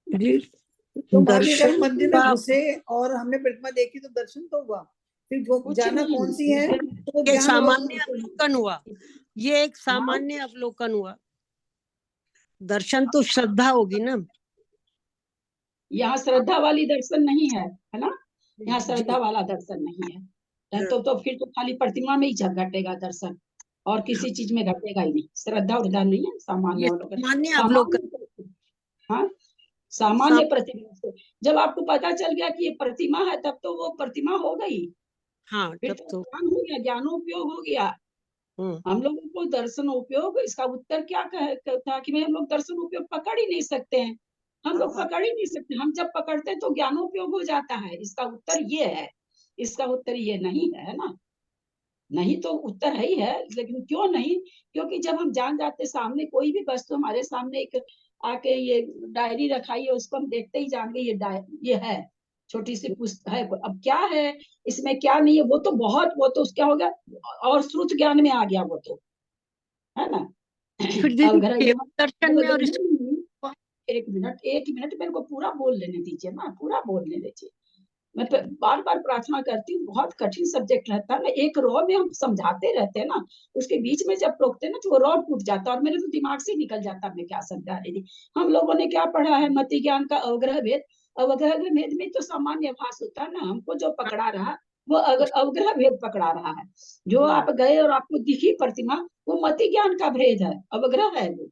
तो महावीर का मंदिर में घुसे और हमने प्रतिमा देखी तो दर्शन तो हुआ, फिर जो जाना कौन सी है तो वो ये ज्ञान सामान्य अवलोकन हुआ, ये एक सामान्य अवलोकन हुआ। दर्शन तो श्रद्धा होगी ना। यहाँ श्रद्धा वाली दर्शन नहीं है, है ना? यहाँ श्रद्धा वाला दर्शन नहीं है, तो फिर तो खाली प्रतिमा में ही घटेगा दर्शन, और किसी चीज में घटेगा ही नहीं। श्रद्धा उर्धा नहीं है, सामान्य सामान्य अवलोकन। हाँ, सामान्य प्रतिमा से जब आपको पता चल गया कि ये प्रतिमा है, तब तो वो प्रतिमा हो गई। हाँ, फिर तब तो तो ज्ञान हो गया, ज्ञानोपयोग हो गया। हम लोगों को दर्शन उपयोग, इसका उत्तर क्या था कि हम लोग दर्शन उपयोग पकड़ ही नहीं सकते हैं, हम लोग पकड़ ही नहीं सकते। हम जब पकड़ते हैं तो ज्ञानोपयोग हो जाता है। इसका उत्तर ये है, इसका उत्तर ये नहीं है ना। नहीं तो उत्तर है ही है, लेकिन क्यों नहीं? क्योंकि जब हम जान जाते, सामने कोई भी वस्तु हमारे सामने एक आके, ये डायरी रखाई है, उसको हम देखते ही जान गए ये है, छोटी सी पुस्तक है। अब क्या है इसमें, क्या नहीं है, वो तो बहुत, वो तो क्या हो गया, और श्रुत ज्ञान में आ गया वो तो, है ना। फिर दीदी केवल दर्शन में और एक मिनट मेरे को पूरा बोल लेने दीजिए ना, पूरा बोलने दीजिए। मैं बार बार प्रार्थना करती हूँ, बहुत कठिन सब्जेक्ट रहता है ना, एक रॉ में हम समझाते रहते हैं ना, उसके बीच में जब रोकते हैं ना तो वो रॉ टूट जाता है, और मेरे तो दिमाग से निकल जाता है मैं क्या समझा रही थी। हम लोगों ने क्या पढ़ा है, मति ज्ञान का अवग्रह भेद। अवग्रह भेद में तो सामान्य भास होता है ना, हमको जो पकड़ा रहा वो अवग्रह भेद पकड़ा रहा है। जो आप गए और आपको दिखी प्रतिमा, वो मति ज्ञान का भेद है, अवग्रह है वो,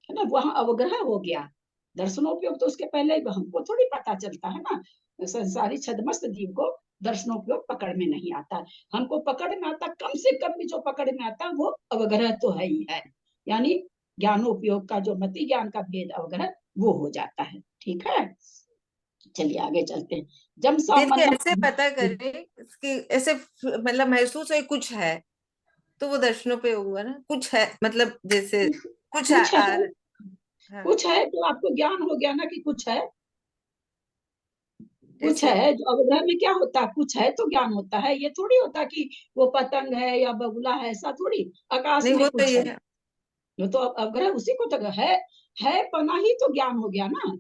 है ना, वहां अवग्रह हो गया। दर्शनोपयोग तो उसके पहले हमको थोड़ी पता चलता है ना। संसारी छदमस्त जीव को दर्शनोपयोग पकड़ में नहीं आता है, हमको पकड़ में आता, कम से कम भी जो पकड़ में आता वो अवग्रह तो है ही है, यानी ज्ञानोपयोग का जो मति ज्ञान का भेद अवग्रह वो हो जाता है। ठीक है, चलिए आगे चलते हैं। जब फिर सामान्य कैसे पता करें कि ऐसे मतलब महसूस है कुछ है, तो वो दर्शनों पे हुआ ना, कुछ है मतलब जैसे कुछ कुछ है, हाँ कुछ है तो आपको ज्ञान हो गया ना कि कुछ है। कुछ जैसे है जो अवग्रह में क्या होता है, कुछ है तो ज्ञान होता है। ये थोड़ी होता कि वो पतंग है या बगुला है, ऐसा थोड़ी। आकाश नहीं, में वो तो कुछ ये है, है। जो तो अवग्रह उसी को तो है पना ही तो ज्ञान हो गया ना।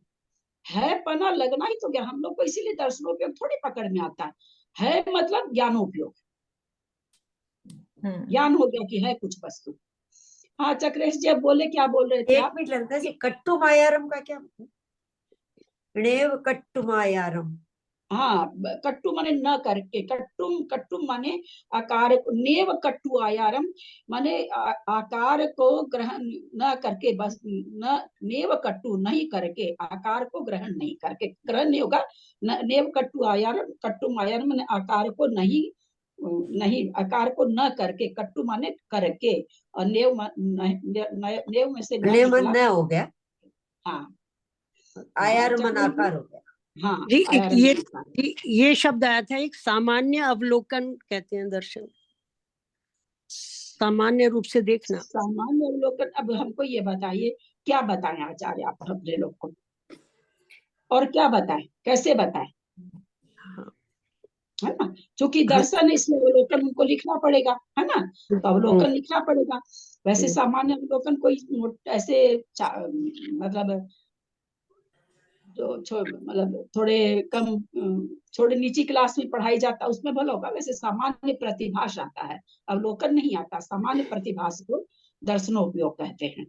है पना लगना ही तो ज्ञान। हम लोग को इसीलिए दर्शनोपयोग थोड़ी पकड़ में आता है मतलब ज्ञानोपयोग। ज्ञान हो गया कि है कुछ वस्तु। हाँ चक्रेश जी, अब बोले, क्या बोल रहे थे एक आप? मिनट ललिता जी, कट्टु मायारम का क्या मतलब? णेव कट्टु मायारम। हाँ, कट्टू माने न करके, कट्टुम कट्टुम माने आकार को, नेव कट्टु आयारम माने आकार को ग्रहण न करके, बस न, नेव कट्टु नहीं करके, आकार को ग्रहण नहीं करके, ग्रहण नहीं होगा। नेव कट्टु आयारम, कट्टुम आयारम माने आकार को नहीं, नहीं आकार को न करके, कट्टु माने करके, और नेव में से न नेमन निकला। न हो गया, हाँ आयार मन चक्रेश जी। आकार हो गया। हाँ जी आयारम ये आकार। ये शब्द आया था, एक सामान्य अवलोकन कहते हैं दर्शन, सामान्य रूप से देखना। सामान्य अवलोकन। अब हमको ये बताइए, क्या बताएं आचार्य आप अपने लोग को, और क्या बताएं, कैसे बताएं, है ना? क्योंकि दर्शन है इसलिए अवलोकन उनको लिखना पड़ेगा, है ना? तो अवलोकन लिखना पड़ेगा। वैसे सामान्य अवलोकन कोई ऐसे मतलब जो मतलब थोड़े कम, थोड़े नीची क्लास में पढ़ाई जाता है उसमें भला होगा। वैसे सामान्य प्रतिभास आता है, अवलोकन नहीं आता। सामान्य प्रतिभास को दर्शनोपयोग कहते हैं।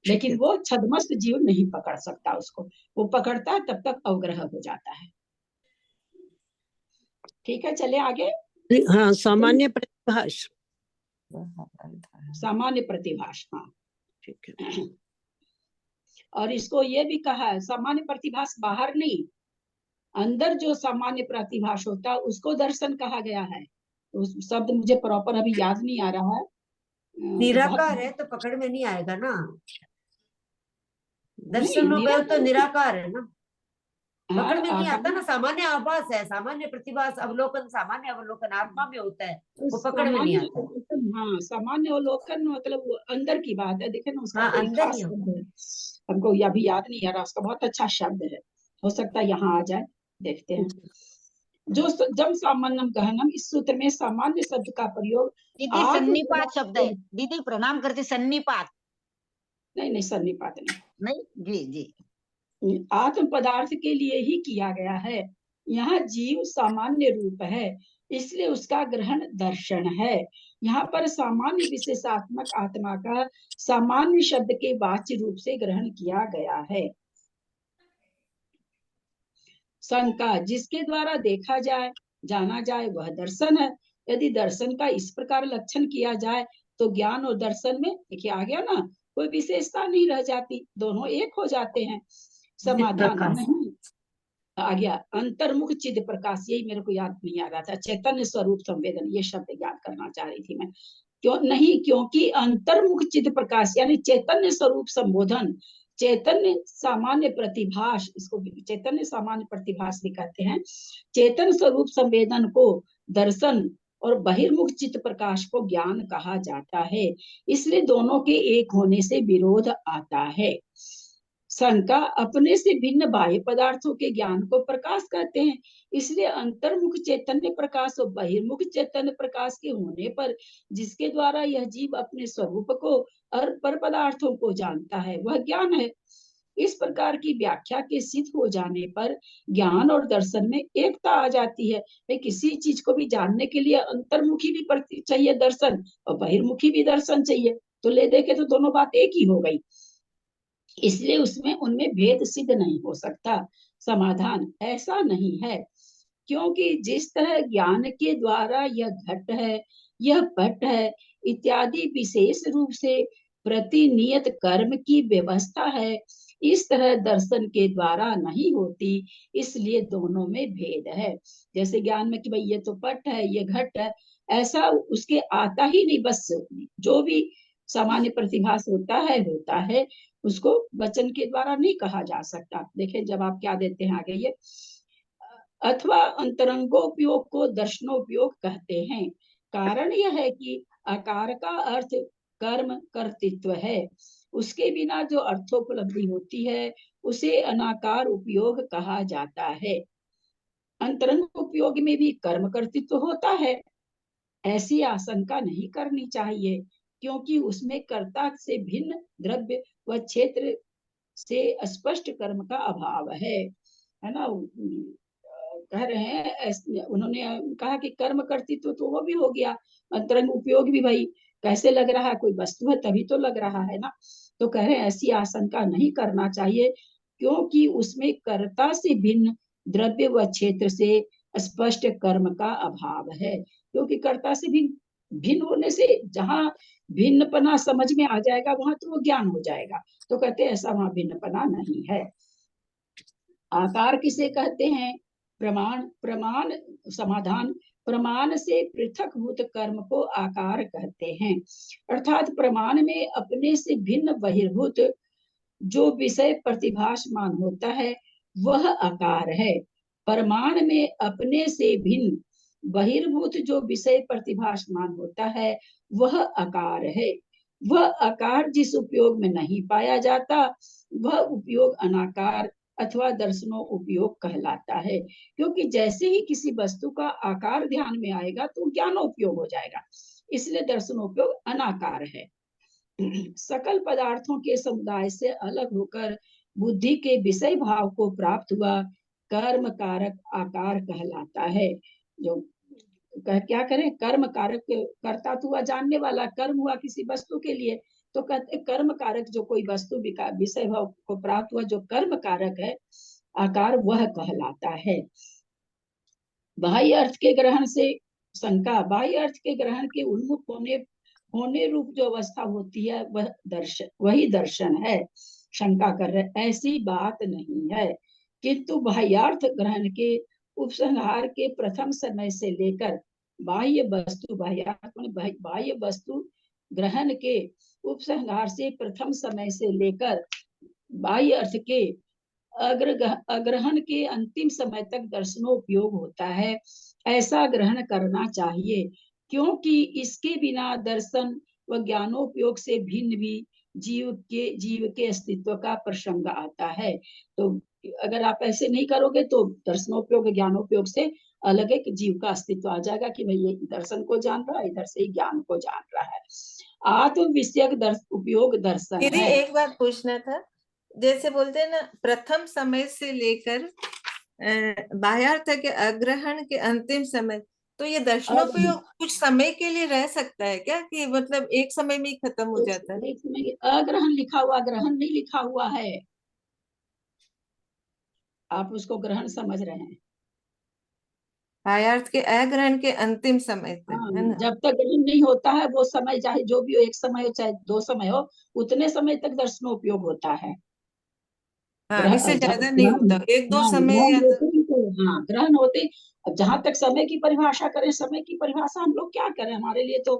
लेकिन वो छद्मस्त जीव नहीं पकड़ सकता उसको, वो पकड़ता है तब तक अवग्रह हो जाता है। ठीक है, चले आगे। हाँ, सामान्य प्रतिभास, सामान्य प्रतिभास, हाँ ठीक है। और इसको ये भी कहा है, सामान्य प्रतिभास बाहर नहीं, अंदर जो सामान्य प्रतिभास होता है उसको दर्शन कहा गया है। उस शब्द मुझे प्रॉपर अभी याद नहीं आ रहा है। बहुत निराकार है तो पकड़ में नहीं आएगा ना, नहीं, दर्शन निराकार तो निराकार है ना, हाँ, पकड़ में नहीं आता आकार ना। सामान्य आभास है, सामान्य प्रतिभास, अवलोकन, सामान्य अवलोकन आत्मा में होता है, वो पकड़ में नहीं सामान्य आता। अवलोकन, हाँ सामान्य अवलोकन मतलब वो अंदर की बात है। देखे ना, उसका हाँ, कोई अंदर ही खास होता शब्द है, हमको ये अभी याद नहीं आ रहा। उसका बहुत अच्छा शब्द है, हो सकता है यहाँ आ जाए, देखते हैं। जो जम सामान्यम गहनम, इस सूत्र में सामान्य शब्द का प्रयोग दीदी आत्म सन्निपात शब्द है। पदार्थ, दीदी प्रणाम करते, सन्निपात नहीं नहीं सन्निपात नहीं, नहीं जी जी। आत्म पदार्थ के लिए ही किया गया है। यहाँ जीव सामान्य रूप है, इसलिए उसका ग्रहण दर्शन है। यहाँ पर सामान्य विशेषात्मक आत्मा का सामान्य शब्द के वाच्य रूप से ग्रहण किया गया है। शंका, जिसके द्वारा देखा जाए जाना जाए वह दर्शन है। यदि दर्शन का इस प्रकार लक्षण किया जाए तो ज्ञान और दर्शन में देखिए आ गया ना, कोई विशेषता नहीं रह जाती, दोनों एक हो जाते हैं। चित समाधान, प्रकाश। नहीं आ गया अंतर्मुख चिद प्रकाश, यही मेरे को याद नहीं आ रहा था। चैतन्य स्वरूप संवेदन, ये शब्द याद करना चाह रही थी मैं। क्यों नहीं, क्योंकि अंतर्मुख चिद प्रकाश यानी चैतन्य स्वरूप संबोधन, चैतन्य सामान्य प्रतिभास, इसको चैतन्य सामान्य प्रतिभास भी कहते हैं। चेतन स्वरूप संवेदन को दर्शन और बहिर्मुख चित्त प्रकाश को ज्ञान कहा जाता है। इसलिए दोनों के एक होने से विरोध आता है। शंका, अपने से भिन्न बाह्य पदार्थों के ज्ञान को प्रकाश कहते हैं। इसलिए अंतर्मुख चैतन्य प्रकाश और बहिर्मुख चैतन्य प्रकाश के होने पर जिसके द्वारा यह जीव अपने स्वरूप को और पर पदार्थों को जानता है वह ज्ञान है। इस प्रकार की व्याख्या के सिद्ध हो जाने पर ज्ञान और दर्शन में एकता आ जाती है। भाई किसी चीज को भी जानने के लिए अंतर्मुखी भी चाहिए दर्शन, और बहिर्मुखी भी दर्शन चाहिए, तो ले दे के तो दोनों बात एक ही हो गई। इसलिए उसमें उनमें भेद सिद्ध नहीं हो सकता। समाधान, ऐसा नहीं है, क्योंकि जिस तरह ज्ञान के द्वारा यह घट है, यह पट है इत्यादि विशेष रूप से प्रतिनियत कर्म की व्यवस्था है, इस तरह दर्शन के द्वारा नहीं होती। इसलिए दोनों में भेद है। जैसे ज्ञान में कि भाई ये तो पट है, ये घट है, ऐसा उसके आता ही नहीं। बस जो भी सामान्य प्रतिभास होता है, उसको वचन के द्वारा नहीं कहा जा सकता। देखें जब आप क्या देते हैं आगे ये, अथवा अंतरंगोपयोग को दर्शनोपयोग कहते हैं। कारण यह है कि आकार का अर्थ कर्म कर्तृत्व है, उसके बिना जो अर्थोपलब्धि होती है उसे अनाकार उपयोग कहा जाता है। अंतरंग उपयोग में भी कर्म कर्तृत्व होता है, ऐसी आशंका नहीं करनी चाहिए, क्योंकि उसमें कर्ता से भिन्न द्रव्य व क्षेत्र से स्पष्ट कर्म का अभाव है ना। कह रहे हैं, उन्होंने कहा कि कर्म कर्तृत्व तो वो भी हो गया, अंतरंग उपयोग भी भाई कैसे लग रहा है, कोई वस्तु है तभी तो लग रहा है ना। तो कह रहे हैं ऐसी आशंका नहीं करना चाहिए, क्योंकि उसमें कर्ता से भिन्न द्रव्य व क्षेत्र से स्पष्ट कर्म का अभाव है। क्योंकि कर्ता से भिन्न होने से जहाँ भिन्नपना समझ में आ जाएगा वहां तो वो ज्ञान हो जाएगा। तो कहते हैं ऐसा वहां भिन्नपना नहीं है। आकार किसे कहते हैं? प्रमाण समाधान, प्रमाण से पृथकभूत कर्म को आकार कहते हैं। अर्थात प्रमाण में अपने से भिन्न बहिर्भूत जो विषय प्रतिभासमान होता है वह आकार है। प्रमाण में अपने से भिन्न बहिर्भूत जो विषय प्रतिभासमान होता है वह आकार है। वह आकार जिस उपयोग में नहीं पाया जाता वह उपयोग अनाकार अथवा दर्शनो उपयोग कहलाता है। क्योंकि जैसे ही किसी वस्तु का आकार ध्यान में आएगा तो ज्ञानोपयोग हो जाएगा, इसलिए दर्शनोपयोग अनाकार है। सकल पदार्थों के समुदाय से अलग होकर बुद्धि के विषय भाव को प्राप्त हुआ कर्म कारक आकार कहलाता है। जो क्या करें, कर्म कारक करता तो हुआ जानने वाला, कर्म हुआ किसी वस्तु के लिए, तो कहते कर्म कारक जो कोई वस्तु विषय भाव को प्राप्त हुआ जो कर्म कारक है आकार वह कहलाता है। बाह्य अर्थ के ग्रहण से शंका, बाह्य अर्थ के ग्रहण के उन्मुख होने रूप जो अवस्था होती है वही दर्शन है। शंका कर रहे, ऐसी बात नहीं है, किंतु बाह्यार्थ ग्रहण के उपसंहार के प्रथम समय से लेकर बाह्य वस्तु ग्रहण के उपसंहार से प्रथम समय से लेकर बाह्य अर्थ के अग्रहण के अंतिम समय तक दर्शनोपयोग होता है, ऐसा ग्रहण करना चाहिए। क्योंकि इसके बिना दर्शन व ज्ञानोपयोग से भिन्न भी जीव के अस्तित्व का प्रसंग आता है। तो अगर आप ऐसे नहीं करोगे तो दर्शनोपयोग ज्ञानोपयोग से अलग एक जीव का अस्तित्व आ जाएगा कि भाई ये दर्शन को जान रहा है, इधर से ज्ञान को जान रहा है। आत्म विषयक उपयोग दर्शन दीदी है। एक बात पूछना था, जैसे बोलते हैं ना प्रथम समय से लेकर बाह्यार्थ के अग्रहण के अंतिम समय, तो ये दर्शनोपयोग कुछ समय के लिए रह सकता है क्या, कि मतलब एक समय में ही खत्म हो जाता है? अग्रहण लिखा हुआ, ग्रहण नहीं लिखा हुआ है, आप उसको ग्रहण समझ रहे हैं। बाह्यार्थ के अग्रहण के अंतिम समय तक, है ना? जब तक ग्रहण नहीं होता है वो समय चाहे जो भी हो, एक समय हो चाहे 2 समय हो, उतने समय तक दर्शनोपयोग होता है। हाँ, इससे ज्यादा नहीं होता, 1-2 समय या हाँ ग्रहण होते, अब जहां तक समय की परिभाषा करें, समय की परिभाषा हम लोग क्या करें, हमारे लिए तो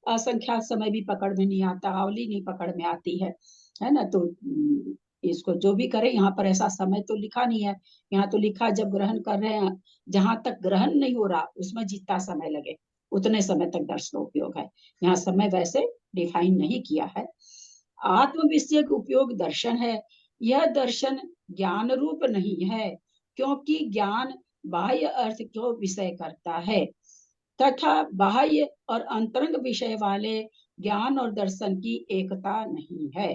असंख्यात समय भी पकड़ में नहीं आता, आवली नहीं पकड़ में आती है ना। तो इसको जो भी करें, यहाँ पर ऐसा समय तो लिखा नहीं है, यहाँ तो लिखा जब ग्रहण कर रहे हैं, जहां तक ग्रहण नहीं हो रहा उसमें जितना समय लगे उतने समय तक दर्शनोपयोग है। यहाँ समय वैसे डिफाइन नहीं किया है। आत्म विषयक उपयोग दर्शन है। यह दर्शन ज्ञान रूप नहीं है, क्योंकि ज्ञान बाह्य अर्थ को विषय करता है तथा बाह्य और अंतरंग विषय वाले ज्ञान और दर्शन की एकता नहीं है।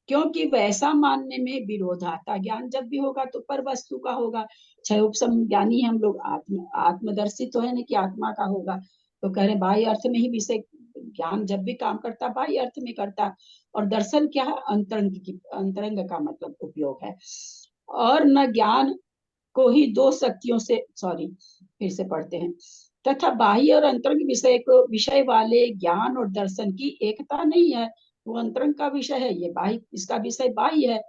क्योंकि वैसा मानने में विरोध आता, ज्ञान जब भी होगा तो पर वस्तु का होगा, चाहे उपसम ज्ञानी हम लोग आत्मदर्शी तो है नहीं कि आत्मा का होगा। तो कह रहे बाह्य अर्थ में ही विषय, ज्ञान जब भी काम करता बाह्य अर्थ में करता, और दर्शन क्या है, अंतरंग का मतलब उपयोग है। और न ज्ञान को ही 2 शक्तियों से, फिर से पढ़ते हैं, तथा बाह्य और अंतरंग विषय वाले ज्ञान और दर्शन की एकता नहीं है। वो अंतरंग का विषय है, ये बाह्य, इसका विषय बाह्य है,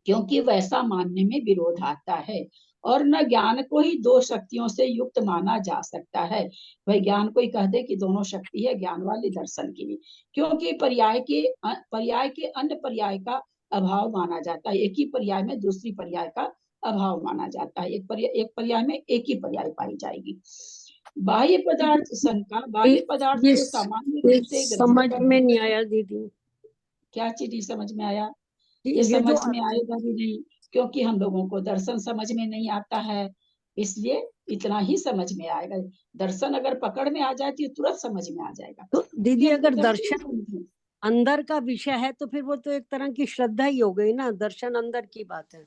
क्योंकि वैसा मानने में विरोध आता है। और न ज्ञान को ही दो शक्तियों से युक्त माना जा सकता है। वह ज्ञान कोई कह दे कि दोनों शक्ति है ज्ञान वाली दर्शन की भी, क्योंकि पर्याय के अन्य पर्याय का अभाव माना जाता है। एक ही पर्याय में दूसरी पर्याय का अभाव माना जाता है। एक पर्याय में एक ही पर्याय पाई जाएगी। बाह्य पदार्थ शंका, बाह्य पदार्थ को सामान्य रूप से समझ में नहीं आया दीदी। क्या चीज नहीं समझ में आया? ये ये समझ जो में आएगा भी नहीं, क्योंकि हम लोगों को दर्शन समझ में नहीं आता है, इसलिए इतना ही समझ में आएगा। दर्शन अगर पकड़ में आ जाए तो तुरंत समझ में आ जाएगा। तो दीदी हमको अगर दर्शन समझे। अंदर का विषय है तो फिर वो तो एक तरह की श्रद्धा ही हो गई ना, दर्शन अंदर की बात है।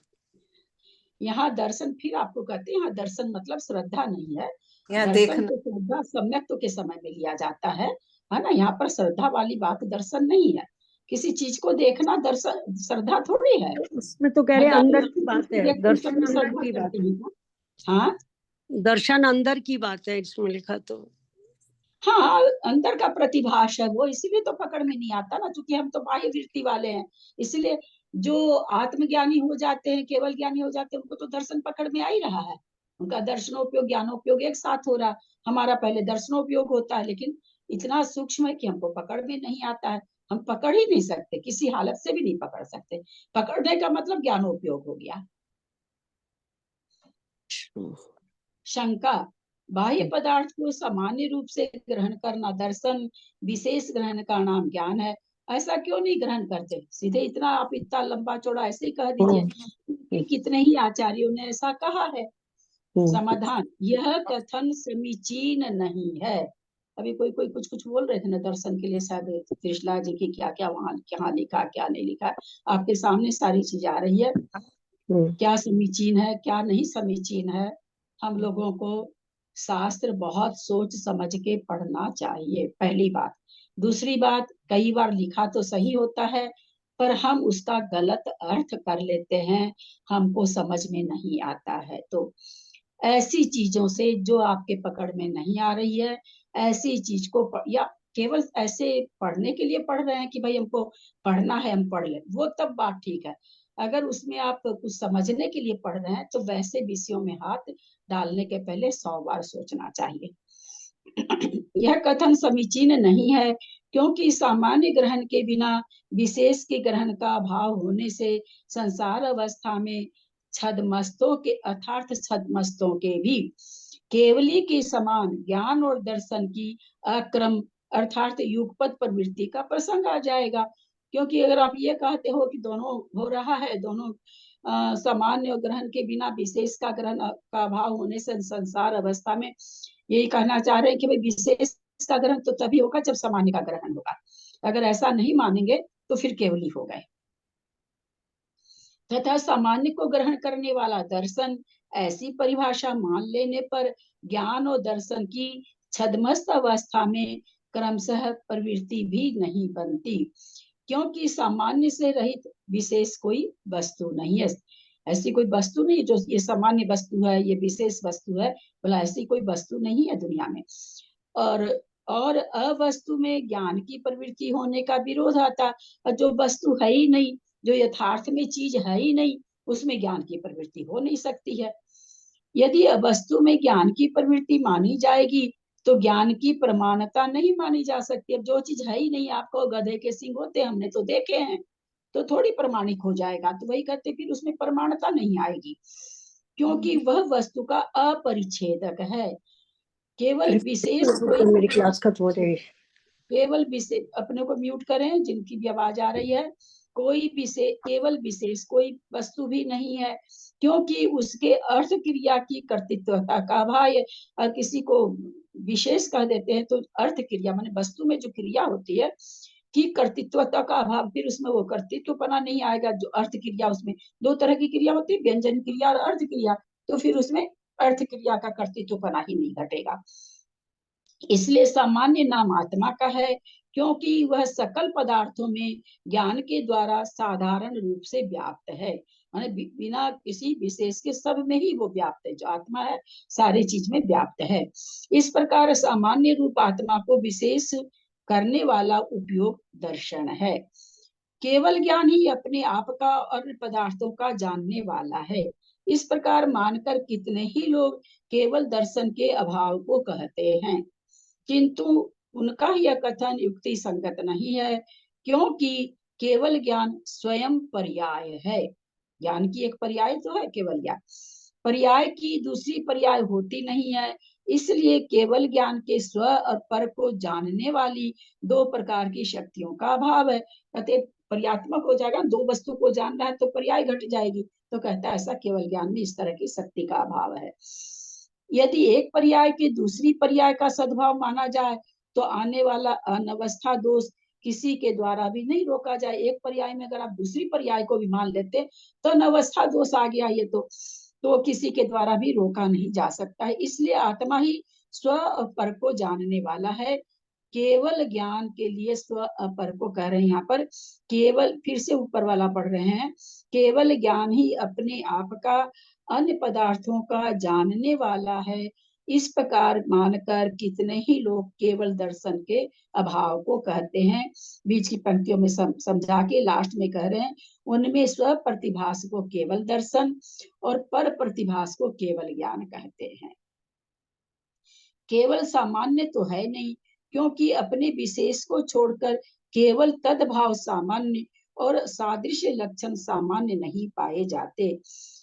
यहाँ दर्शन, फिर आपको कहते हैं यहाँ दर्शन मतलब श्रद्धा नहीं है। यहाँ दर्शन देखना। को श्रद्धा सम्यक्त्व के समय में लिया जाता है ना। यहाँ पर श्रद्धा वाली बात दर्शन नहीं है। किसी चीज को देखना दर्शन श्रद्धा थोड़ी है। उसमें तो कह रहे हैं बताइए, अंदर हम की किसी बात को है, देखते दर्शन समय अंदर श्रद्धा की बात करते है। हैं क्या? हाँ, दर्शन अंदर की बात है इसमें लिखा तो। हाँ, अंदर का प्रतिभास है वो, इसीलिए तो पकड़ में नहीं आता ना, क्योंकि हम तो बाह्य वृत्ति वाले हैं। इसलिए जो आत्मज्ञानी हो जाते हैं, केवल ज्ञानी हो जाते हैं, उनको तो दर्शन पकड़ में आ ही रहा है। उनका दर्शनोपयोग ज्ञानोपयोग एक साथ हो रहा। हमारा पहले दर्शनोपयोग होता है, लेकिन इतना सूक्ष्म है कि हमको पकड़ में नहीं आता है। हम पकड़ ही नहीं सकते, किसी हालत से भी नहीं पकड़ सकते। पकड़ने का मतलब ज्ञानोपयोग हो गया। शंका, बाह्य पदार्थ को सामान्य रूप से ग्रहण करना दर्शन, विशेष ग्रहण का नाम ज्ञान है। ऐसा क्यों नहीं ग्रहण करते? सीधे इतना आप इतना लंबा चौड़ा ऐसे ही कह दीजिए। कितने ही आचार्यों ने ऐसा कहा है। समाधान, यह कथन समीचीन नहीं है। अभी कोई कोई कुछ कुछ बोल रहे थे ना दर्शन के लिए, शायद कृष्णा जी की क्या क्या वहां क्या लिखा क्या नहीं लिखा। आपके सामने सारी चीज आ रही है, क्या समीचीन है क्या नहीं समीचीन है। हम लोगों को शास्त्र बहुत सोच समझ के पढ़ना चाहिए, पहली बात। दूसरी बात, कई बार लिखा तो सही होता है, पर हम उसका गलत अर्थ कर लेते हैं, हमको समझ में नहीं आता है। तो ऐसी चीजों से जो आपके पकड़ में नहीं आ रही है, ऐसी चीज को या केवल ऐसे पढ़ने के लिए पढ़ रहे हैं कि भाई हमको पढ़ना है हम पढ़ ले, वो तब बात ठीक है। अगर उसमें आप कुछ समझने के लिए पढ़ रहे हैं तो वैसे विषयों में हाथ डालने के पहले 100 बार सोचना चाहिए। यह कथन समीचीन नहीं है, क्योंकि सामान्य ग्रहण के बिना विशेष के ग्रहण का अभाव होने से संसार अवस्था में छद्मस्तों के अर्थात छद्मस्तों के भी केवली के समान ज्ञान और दर्शन की अक्रम अर्थात युगपत प्रवृत्ति का प्रसंग आ जाएगा। क्योंकि अगर आप ये कहते हो कि दोनों हो रहा है, दोनों सामान्य ग्रहण के बिना विशेष का ग्रहण का अभाव होने से संसार अवस्था में, यही कहना चाह रहे हैं कि भाई विशेष का ग्रहण तो तभी होगा जब सामान्य का ग्रहण होगा। अगर ऐसा नहीं मानेंगे तो फिर केवली हो गए। तथा सामान्य को ग्रहण करने वाला दर्शन, ऐसी परिभाषा मान लेने पर ज्ञान और दर्शन की छद्मस्त अवस्था में क्रमशः प्रवृत्ति भी नहीं बनती, क्योंकि सामान्य से रहित विशेष कोई वस्तु नहीं है। ऐसी कोई वस्तु नहीं जो ये सामान्य वस्तु है ये विशेष वस्तु है, बोला ऐसी कोई वस्तु नहीं है दुनिया में। और अवस्तु में ज्ञान की प्रवृत्ति होने का विरोध आता, और जो वस्तु है ही नहीं, जो यथार्थ में चीज है ही नहीं, उसमें ज्ञान की प्रवृत्ति हो नहीं सकती है। यदि वस्तु में ज्ञान की प्रवृत्ति मानी जाएगी तो ज्ञान की प्रमाणता नहीं मानी जा सकती। अब जो चीज है ही नहीं, आपको गधे के सिंग होते हमने तो देखे हैं, तो थोड़ी प्रमाणिक हो जाएगा। तो वही कहते फिर उसमें प्रमाणता नहीं आएगी, क्योंकि वह वस्तु का अपरिच्छेदक है। केवल विशेष कोई मेरी क्लास खत्म हो रही है। केवल विशेष, अपने को म्यूट करें जिनकी भी आवाज आ रही है। कोई विशेष, केवल विशेष कोई वस्तु भी नहीं है, क्योंकि उसके अर्थ क्रिया की कर्तृत्वता का अभाव है। और किसी को विशेष कह देते हैं तो अर्थ क्रिया माने वस्तु में जो क्रिया होती है कि कर्तृत्वता का अभाव, फिर उसमें वो कर्तृत्वपना नहीं आएगा। जो अर्थ क्रिया, उसमें दो तरह की क्रिया होती है, व्यंजन क्रिया और अर्थ क्रिया, तो फिर उसमें अर्थ क्रिया का कर्तृत्वपना ही नहीं घटेगा। इसलिए सामान्य नाम आत्मा का है, क्योंकि वह सकल पदार्थों में ज्ञान के द्वारा साधारण रूप से व्याप्त है, माने बिना किसी विशेष के सब में ही वो व्याप्त है। जो आत्मा है सारी चीज में व्याप्त है। इस प्रकार सामान्य रूप आत्मा को विशेष करने वाला उपयोग दर्शन है। केवल ज्ञान ही अपने आप का और पदार्थों का जानने वाला है। इस प्रकार मानकर कितने ही लोग केवल दर्शन के अभाव को कहते हैं, किंतु उनका यह कथन युक्ति संगत नहीं है, क्योंकि केवल ज्ञान स्वयं पर्याय है। ज्ञान की एक पर्याय तो है केवल ज्ञान, पर्याय की दूसरी पर्याय होती नहीं है। इसलिए केवल ज्ञान के स्व और पर को जानने वाली दो प्रकार की शक्तियों का अभाव है। कहते पर्यात्मक हो जाएगा, दो वस्तु को जानना है तो पर्याय घट जाएगी। तो कहता है ऐसा केवल ज्ञान में इस तरह की शक्ति का अभाव है। यदि एक पर्याय के दूसरी पर्याय का सद्भाव माना जाए तो आने वाला अनवस्था दोष किसी के द्वारा भी नहीं रोका जाए। एक पर्याय में अगर आप दूसरी पर्याय को भी मान लेते तो अनवस्था दोष आ गया, ये तो किसी के द्वारा भी रोका नहीं जा सकता है। इसलिए आत्मा ही स्व और पर को जानने वाला है। केवल ज्ञान के लिए स्व अपर को कह रहे हैं यहाँ पर, केवल फिर से ऊपर वाला पढ़ रहे हैं, केवल ज्ञान ही अपने आप का अन्य पदार्थों का जानने वाला है। इस प्रकार मानकर कितने ही लोग केवल दर्शन के अभाव को कहते हैं। बीच की पंक्तियों में समझा के लास्ट में कह रहे हैं, उनमें स्व प्रतिभास को केवल दर्शन और पर प्रतिभास को केवल ज्ञान कहते हैं। केवल सामान्य तो है नहीं, क्योंकि अपने विशेष को छोड़कर केवल तद्भाव सामान्य और सादृश्य लक्षण सामान्य नहीं पाए जाते।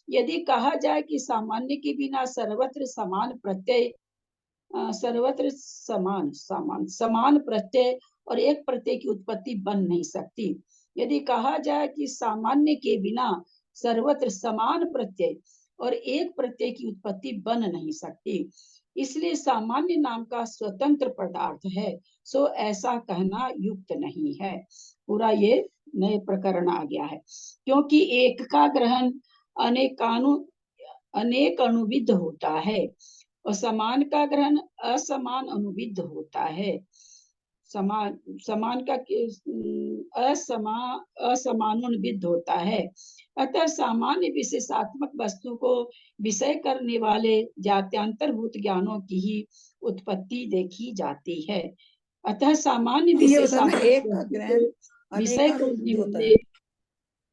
यदि कहा जाए कि सामान्य के बिना सर्वत्र समान प्रत्यय, सर्वत्र समान प्रत्यय और एक प्रत्यय की उत्पत्ति बन नहीं सकती। यदि कहा जाए कि सामान्य के बिना सर्वत्र समान प्रत्यय और एक प्रत्यय की उत्पत्ति बन नहीं सकती, इसलिए सामान्य नाम का स्वतंत्र पदार्थ है, सो ऐसा कहना युक्त नहीं है। पूरा ये नए प्रकरण आ गया है, क्योंकि एक का ग्रहण अनेक अनुविध होता है और समान का ग्रहण असमान अनुविध होता है। समान का असमानुविध होता है। अतः सामान्य विशेषात्मक वस्तु को विषय करने वाले जात्यांतरभूत ज्ञानों की ही उत्पत्ति देखी जाती है। अतः सामान्य विशेषात्मक विषय करने वाले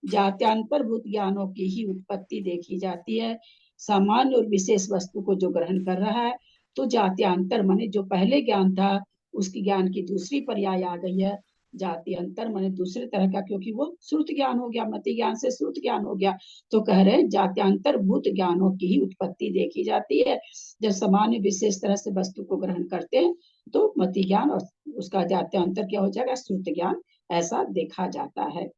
जात्यांतरभूत ज्ञानों की ही उत्पत्ति देखी जाती है। सामान्य और विशेष वस्तु को जो ग्रहण कर रहा है तो जात्यांतर माने जो पहले ज्ञान था उसकी ज्ञान की दूसरी पर्याय आ गई है। जाति अंतर माने दूसरे तरह का, क्योंकि वो श्रुत ज्ञान हो गया, मति ज्ञान से श्रुत ज्ञान हो गया। तो कह रहे हैं जात्यांतर भूत ज्ञानों की ही उत्पत्ति देखी जाती है। जब सामान्य विशेष तरह से वस्तु को ग्रहण करते हैं तो मति ज्ञान और उसका जात्यांतर क्या हो जाएगा, श्रुत ज्ञान, ऐसा देखा जाता है।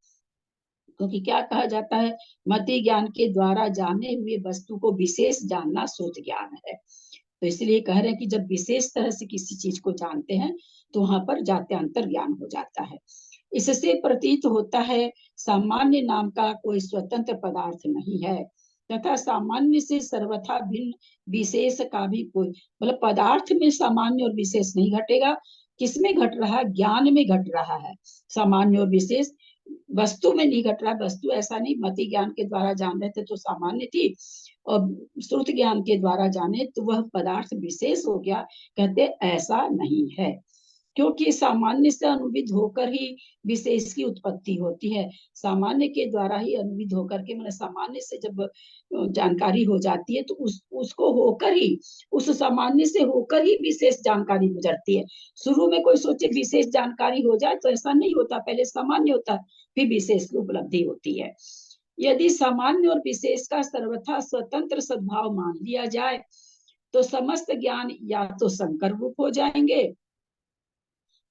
क्योंकि क्या कहा जाता है, मति ज्ञान के द्वारा जाने हुए वस्तु को विशेष जानना श्रुत ज्ञान है। तो इसलिए कह रहे हैं कि जब विशेष तरह से किसी चीज को जानते हैं तो वहां पर जात्यांतर ज्ञान हो जाता है। इससे प्रतीत होता है सामान्य नाम का कोई स्वतंत्र पदार्थ नहीं है, तथा सामान्य से सर्वथा भिन्न विशेष का भी कोई, मतलब पदार्थ में सामान्य और विशेष नहीं घटेगा। किसमें घट रहा है, ज्ञान में घट रहा है। सामान्य और विशेष वस्तु में नहीं घट रहा। वस्तु ऐसा नहीं, मति ज्ञान के द्वारा जान रहे थे तो सामान्य थी, और श्रुत ज्ञान के द्वारा जाने तो वह पदार्थ विशेष हो गया। कहते ऐसा नहीं है, क्योंकि सामान्य से अनुविध होकर ही विशेष की उत्पत्ति होती है। सामान्य के द्वारा ही अनुविध होकर के, मतलब सामान्य से जब जानकारी हो जाती है तो उसको होकर ही, उस सामान्य से होकर ही विशेष जानकारी गुजरती है। शुरू में कोई सोचे विशेष जानकारी हो जाए तो ऐसा नहीं होता, पहले सामान्य होता है फिर विशेष की उपलब्धि होती है। यदि सामान्य और विशेष का सर्वथा स्वतंत्र सद्भाव मान लिया जाए तो समस्त ज्ञान या तो संकर रूप हो जाएंगे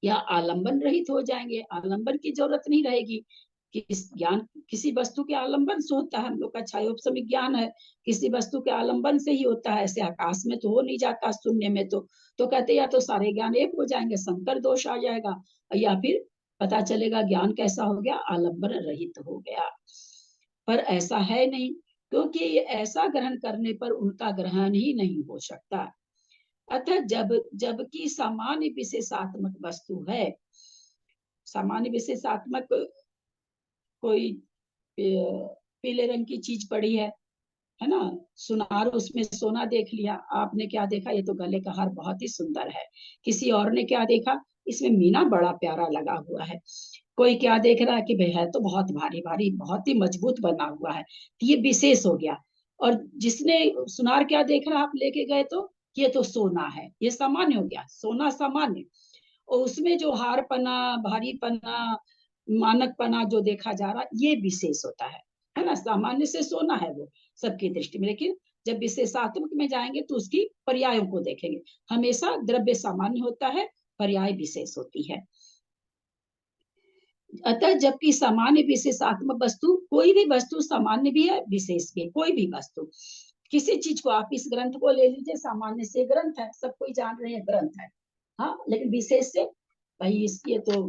या आलंबन रहित हो जाएंगे। आलंबन की जरूरत नहीं रहेगी कि ज्ञान किसी वस्तु के आलंबन से होता है। हम लोग का छायोपसमिक ज्ञान है, किसी वस्तु के आलंबन से ही होता है। ऐसे आकाश में तो हो नहीं जाता, शून्य में तो कहते या तो सारे ज्ञान एक हो जाएंगे, संकर दोष आ जाएगा, या फिर पता चलेगा ज्ञान कैसा हो गया, आलंबन रहित हो गया। पर ऐसा है नहीं, क्योंकि ऐसा ग्रहण करने पर उनका ग्रहण ही नहीं हो सकता। अतः जबकि सामान्य विशेषात्मक वस्तु है, सामान्य विशेषात्मक कोई पीले रंग की चीज पड़ी है ना, सुनार, उसमें सोना देख लिया, आपने क्या देखा, ये तो गले का हार बहुत ही सुंदर है। किसी और ने क्या देखा, इसमें मीना बड़ा प्यारा लगा हुआ है। कोई क्या देख रहा है कि भाई है तो बहुत भारी भारी, बहुत ही मजबूत बना हुआ है। ये विशेष हो गया। और जिसने सुनार क्या देख रहा, आप लेके गए तो ये तो सोना है, ये सामान्य हो गया, सोना सामान्य। और उसमें जो हारपना, भारीपना, मानकपना जो देखा जा रहा, ये विशेष होता है ना। सामान्य से सोना है वो सबकी दृष्टि में, लेकिन जब विशेषात्मक में जाएंगे तो उसकी पर्यायों को देखेंगे। हमेशा द्रव्य सामान्य होता है, पर्याय विशेष होती है। अतः जबकि सामान्य विशेषात्मक वस्तु, कोई भी वस्तु सामान्य भी है विशेष भी, कोई भी वस्तु, किसी चीज को आप इस ग्रंथ को ले लीजिए, सामान्य से ग्रंथ है, सब कोई जान रहे हैं ग्रंथ है, हाँ, लेकिन विशेष से भाई ये तो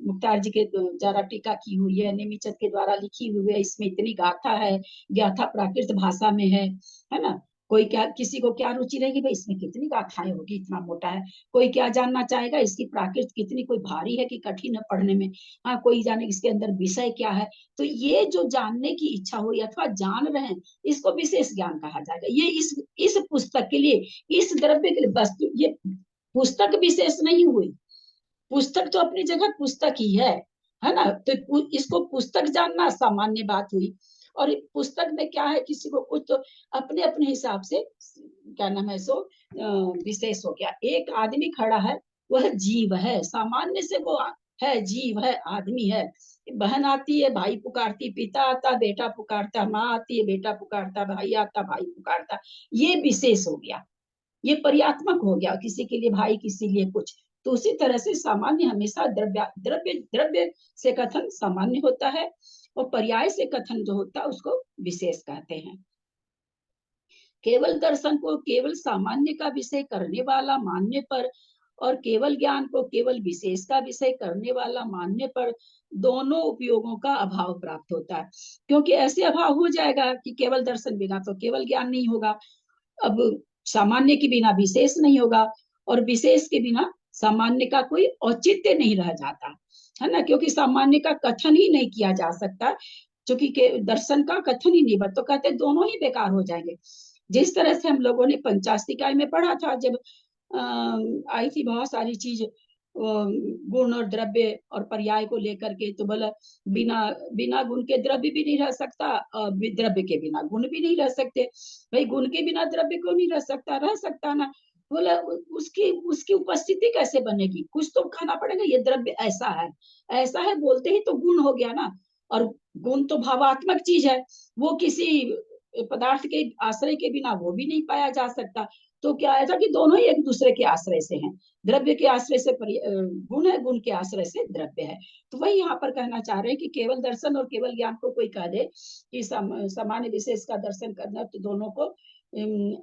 मुख्तार जी के जरा टीका की हुई है, नेमिचंद के द्वारा लिखी हुई है, इसमें इतनी गाथा है, गाथा प्राकृत भाषा में है ना। कोई क्या, किसी को क्या रुचि रहेगी, भाई इसमें कितनी गाथाएं होगी, इतना मोटा है। कोई क्या जानना चाहेगा, इसकी प्राकृत कितनी, कोई भारी है कि कठिन है पढ़ने में, हाँ, कोई जाने इसके अंदर विषय क्या है। तो ये जो जानने की इच्छा हुई अथवा जान रहे हैं, इसको विशेष ज्ञान कहा जाएगा। ये इस पुस्तक के लिए, इस द्रव्य के लिए वस्तु, ये पुस्तक विशेष नहीं हुई, पुस्तक तो अपनी जगह पुस्तक ही है ना। तो इसको पुस्तक जानना सामान्य बात हुई। और पुस्तक में क्या है, किसी को कुछ तो अपने अपने हिसाब से क्या नाम है, सो विशेष हो गया। एक आदमी खड़ा है, वह जीव है, सामान्य से वो है, जीव है, आदमी है। बहन आती है, भाई पुकारती, पिता आता, बेटा पुकारता, माँ आती है, बेटा पुकारता, भाई आता, भाई पुकारता, ये विशेष हो गया, ये पर्यात्मक हो गया, किसी के लिए भाई, किसी लिए कुछ। तो उसी तरह से सामान्य हमेशा द्रव्य से कथन सामान्य होता है, और पर्याय से कथन जो होता है उसको विशेष कहते हैं। केवल दर्शन को केवल सामान्य का विषय करने वाला मानने पर, और केवल ज्ञान को केवल विशेष का विषय करने वाला मानने पर, दोनों उपयोगों का अभाव प्राप्त होता है। क्योंकि ऐसे अभाव हो जाएगा कि केवल दर्शन बिना तो केवल ज्ञान नहीं होगा, अब सामान्य के बिना विशेष नहीं होगा, और विशेष के बिना सामान्य का कोई औचित्य नहीं रह जाता, है ना। क्योंकि सामान्य का कथन ही नहीं किया जा सकता, क्योंकि दर्शन का कथन ही नहीं, तो कहते दोनों ही बेकार हो जाएंगे। जिस तरह से हम लोगों ने पंचास्तिकाय में पढ़ा था, जब आई थी बहुत सारी चीज गुण और द्रव्य और पर्याय को लेकर के, तो बोला बिना गुण के द्रव्य भी नहीं रह सकता, और द्रव्य के बिना गुण भी नहीं रह सकते। भाई गुण के बिना द्रव्य क्यों नहीं रह सकता ना। बोला उसकी उपस्थिति कैसे बनेगी, कुछ तो खाना पड़ेगा, ये द्रव्य ऐसा है बोलते ही तो गुण हो गया ना। और गुण तो भावात्मक चीज है, वो किसी पदार्थ के आश्रय के बिना वो भी नहीं पाया जा सकता। तो क्या है था कि दोनों ही एक दूसरे के आश्रय से हैं, द्रव्य के आश्रय से गुण है, गुण के आश्रय से द्रव्य है। तो वही यहाँ पर कहना चाह रहे हैं कि केवल दर्शन और केवल ज्ञान को कोई कह दे कि सामान्य विशेष का दर्शन करना, तो दोनों को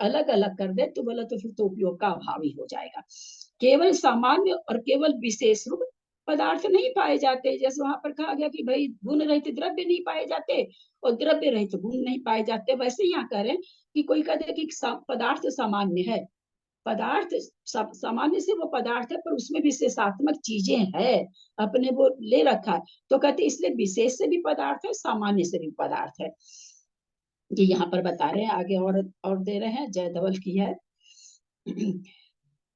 अलग अलग कर दे, तो बोला तो फिर तो उपयोग का अभाव ही हो जाएगा। केवल सामान्य और केवल विशेष रूप पदार्थ नहीं पाए जाते, जैसे वहां पर कहा गया कि भाई गुण रहित द्रव्य नहीं पाए जाते और द्रव्य रहित गुण नहीं पाए जाते, वैसे यहाँ कह रहे हैं कि कोई कहते कि पदार्थ सामान्य है, पदार्थ सामान्य से वो पदार्थ है, पर उसमें विशेषात्मक चीजें है, अपने वो ले रखा है, तो कहते इसलिए विशेष से भी पदार्थ है, सामान्य से भी पदार्थ है। ये यहाँ पर बता रहे हैं, आगे और दे रहे हैं, जय धवल की है।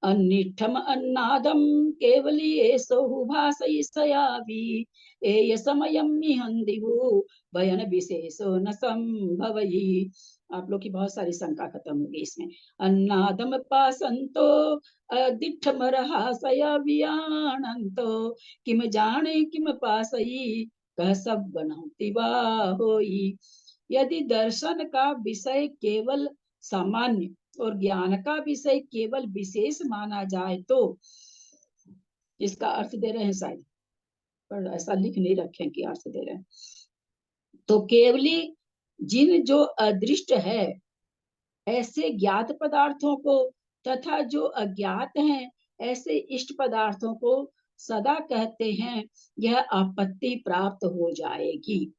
अनिठम अन्नादम केवलियेसो भासयिसयावि एय समयं निहंदिवो भयन विशेषो न संभवयि। आप लोग की बहुत सारी शंका खत्म होगी इसमें। अन्नादम पासंतो अदिठमरहासयावियानंतो किम जाने किम पासयि कह सब बनौति वा होई। यदि दर्शन का विषय केवल सामान्य और ज्ञान का विषय केवल विशेष माना जाए, तो इसका अर्थ दे रहे हैं शायद, पर ऐसा लिख नहीं रखे कि अर्थ दे रहे हैं। तो केवली जिन जो अदृष्ट है ऐसे ज्ञात पदार्थों को, तथा जो अज्ञात हैं ऐसे इष्ट पदार्थों को सदा कहते हैं, यह आपत्ति प्राप्त हो जाएगी।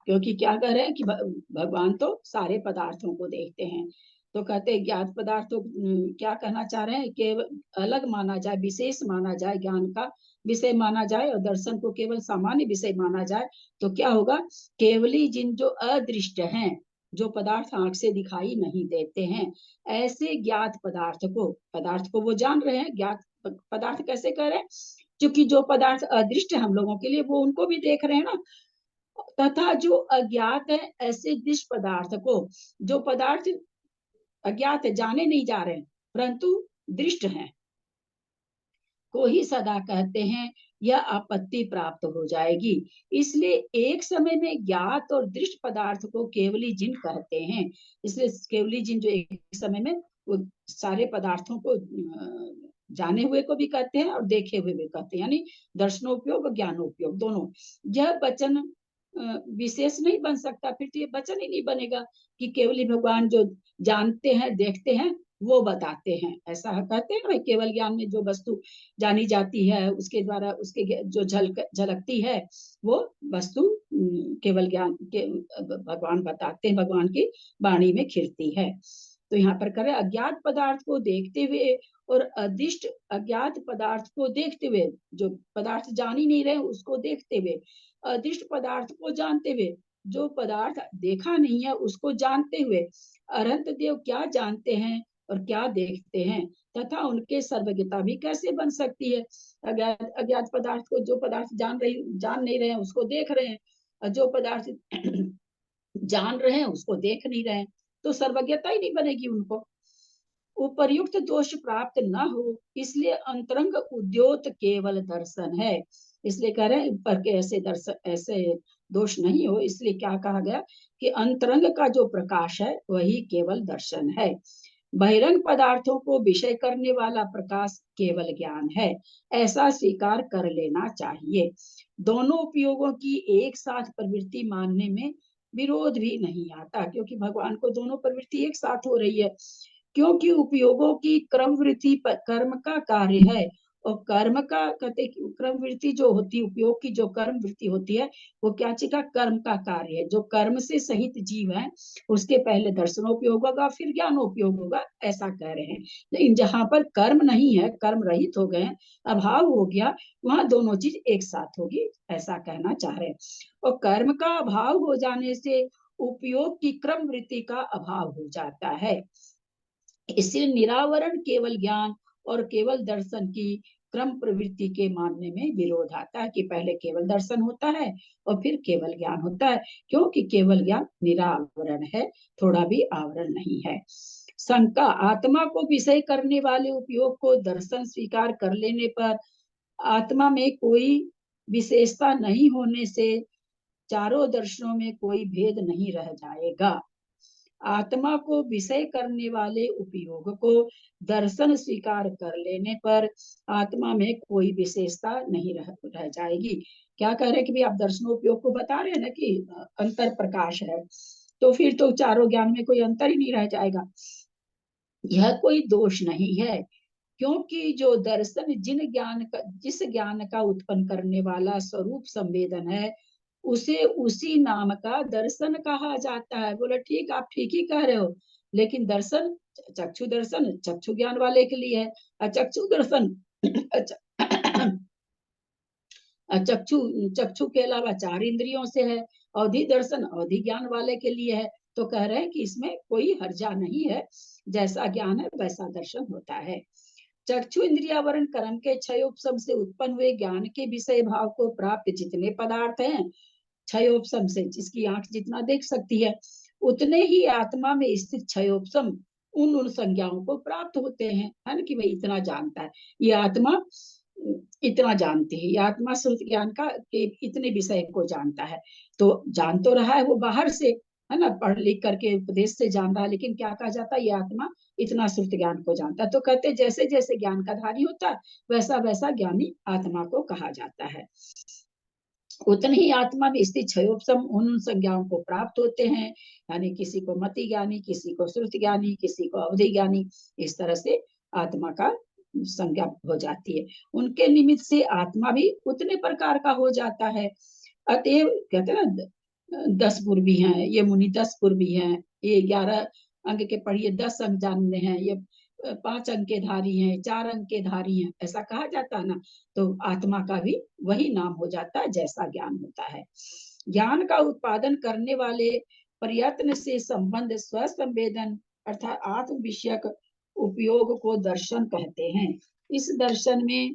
क्योंकि क्या कह रहे हैं कि भगवान तो सारे पदार्थों को देखते हैं, तो कहते हैं ज्ञात पदार्थों, क्या कहना चाह रहे हैं, केवल अलग माना जाए, विशेष माना जाए, ज्ञान का विषय माना जाए और दर्शन को केवल सामान्य विषय माना जाए, तो क्या होगा, केवली जिन जो अदृष्ट हैं, जो पदार्थ आंख से दिखाई नहीं देते हैं, ऐसे ज्ञात पदार्थ को वो जान रहे हैं। ज्ञात पदार्थ कैसे कह रहे हैं, क्योंकि जो पदार्थ अदृष्ट है हम लोगों के लिए, वो उनको भी देख रहे हैं ना। तथा जो अज्ञात है ऐसे दृश्य पदार्थ को, जो पदार्थ अज्ञात है, जाने नहीं जा रहे हैं परंतु दृष्ट हैं, को ही सदा कहते हैं यह आपत्ति प्राप्त हो जाएगी। इसलिए एक समय में ज्ञात और दृष्ट पदार्थ को केवली जिन कहते हैं। इसलिए केवली जिन जो एक समय में वो सारे पदार्थों को जाने हुए को भी कहते हैं और देखे हुए भी कहते हैं, यानी दर्शनोपयोग ज्ञानोपयोग दोनों। यह वचन विशेष नहीं बन सकता, फिर तो ये वचन ही नहीं बनेगा कि केवली भगवान जो जानते हैं देखते हैं वो बताते हैं। ऐसा कहते हैं भाई, केवल ज्ञान में जो वस्तु जानी जाती है उसके द्वारा उसके जो झलकती है वो वस्तु केवल ज्ञान के भगवान बताते हैं, भगवान की वाणी में खिलती है। तो यहाँ पर करें अज्ञात पदार्थ को देखते हुए और अदिष्ट अज्ञात पदार्थ को देखते हुए, जो पदार्थ जान ही नहीं रहे उसको देखते हुए, अदिष्ट पदार्थ को जानते हुए, जो पदार्थ देखा नहीं है उसको जानते हुए, अनंत देव क्या जानते हैं और क्या देखते हैं तथा उनके सर्वज्ञता भी कैसे बन सकती है। अज्ञात पदार्थ को, जो पदार्थ जान नहीं रहे हैं उसको देख रहे हैं, और जो पदार्थ जान रहे हैं उसको देख नहीं रहे हैं, तो सर्वज्ञता ही नहीं बनेगी उनको। उपर्युक्त दोष प्राप्त न हो इसलिए अंतरंग उद्योत केवल दर्शन है। इसलिए कह रहे हैं पर के ऐसे दर्शन ऐसे दोष नहीं हो, इसलिए क्या कहा गया कि अंतरंग का जो प्रकाश है वही केवल दर्शन है। बहिरंग पदार्थों को विषय करने वाला प्रकाश केवल ज्ञान है, ऐसा स्वीकार कर लेना चाहिए। दोनों उपयोगों की एक साथ प्रवृत्ति मानने में विरोध भी नहीं आता, क्योंकि भगवान को दोनों प्रवृत्ति एक साथ हो रही है। क्योंकि उपयोगों की क्रम वृत्ति कर्म का कार्य है, और कर्म का कहते क्रम वृत्ति जो होती है, उपयोग की जो कर्म वृत्ति होती है वो क्या चीज का कर्म का कार्य है। जो कर्म से सहित जीव है उसके पहले दर्शनोपयोग होगा फिर ज्ञानोपयोग होगा, ऐसा कह रहे हैं। लेकिन जहां पर कर्म नहीं है, कर्म रहित हो गए, अभाव हो गया, वहां दोनों चीज एक साथ होगी, ऐसा कहना चाह रहे हैं। और कर्म का अभाव हो जाने से उपयोग की क्रम वृत्ति का अभाव हो जाता है। इसलिए निरावरण केवल ज्ञान और केवल दर्शन की क्रम प्रवृत्ति के मानने में विरोध आता है कि पहले केवल दर्शन होता है और फिर केवल ज्ञान होता है, क्योंकि केवल ज्ञान निरावरण है, थोड़ा भी आवरण नहीं है। शंका, आत्मा को विषय करने वाले उपयोग को दर्शन स्वीकार कर लेने पर आत्मा में कोई विशेषता नहीं होने से चारों दर्शनों में कोई भेद नहीं रह जाएगा। आत्मा को विषय करने वाले उपयोग को दर्शन स्वीकार कर लेने पर आत्मा में कोई विशेषता नहीं रह जाएगी। क्या कह रहे हैं कि भी आप दर्शनोपयोग को बता रहे हैं ना कि अंतर प्रकाश है, तो फिर तो चारों ज्ञान में कोई अंतर ही नहीं रह जाएगा। यह कोई दोष नहीं है, क्योंकि जो दर्शन जिस ज्ञान का उत्पन्न करने वाला स्वरूप संवेदन है उसे उसी नाम का दर्शन कहा जाता है। बोला ठीक, आप ठीक ही कह रहे हो, लेकिन दर्शन चक्षु दर्शन चक्षु ज्ञान वाले के लिए है, अचक्षु दर्शन चक्षु के अलावा 4 इंद्रियों से है, अवधि दर्शन अवधि ज्ञान वाले के लिए है। तो कह रहे हैं कि इसमें कोई हर्जा नहीं है, जैसा ज्ञान है वैसा दर्शन होता है। चक्षु इंद्रियावरण कर्म के क्षयोपशम से उत्पन्न हुए ज्ञान के विषय भाव को प्राप्त जितने पदार्थ हैं, क्षयोपशम से जिसकी आंख जितना देख सकती है, उतने ही आत्मा में स्थित क्षयोपशम उन संज्ञाओं को प्राप्त होते हैं, है ना, कि भाई इतना जानता है, ये आत्मा इतना जानती है, ये आत्मा श्रुति ज्ञान का इतने विषय को जानता है। तो जान तो रहा है वो बाहर से, है ना, पढ़ लिख करके उपदेश से जान रहा है, लेकिन क्या कहा जाता है, ये आत्मा इतना श्रुति ज्ञान को जानता है। तो कहते जैसे जैसे ज्ञान का धारी होता है वैसा वैसा ज्ञानी आत्मा को कहा जाता है। उतने ही आत्मा में स्थित क्षयोपशम उन संज्ञाओं को प्राप्त होते हैं, यानी किसी को मति ज्ञानी, किसी को श्रुति ज्ञानी, किसी को अवधि ज्ञानी, इस तरह से आत्मा का संज्ञा हो जाती है। उनके निमित्त से आत्मा भी उतने प्रकार का हो जाता है। अतएव कहते हैं ना 10 पूर्वी हैं, ये मुनि 10 पूर्वी हैं, ये 11 अंग के पढ़िए 10 अंग जानने हैं, ये 5 अंग के धारी हैं, 4 अंग के धारी हैं, ऐसा कहा जाता है ना। तो आत्मा का भी वही नाम हो जाता है जैसा ज्ञान होता है। ज्ञान का उत्पादन करने वाले प्रयत्न से संबंध स्वसंवेदन अर्थात आत्म विषयक उपयोग को दर्शन कहते हैं। इस दर्शन में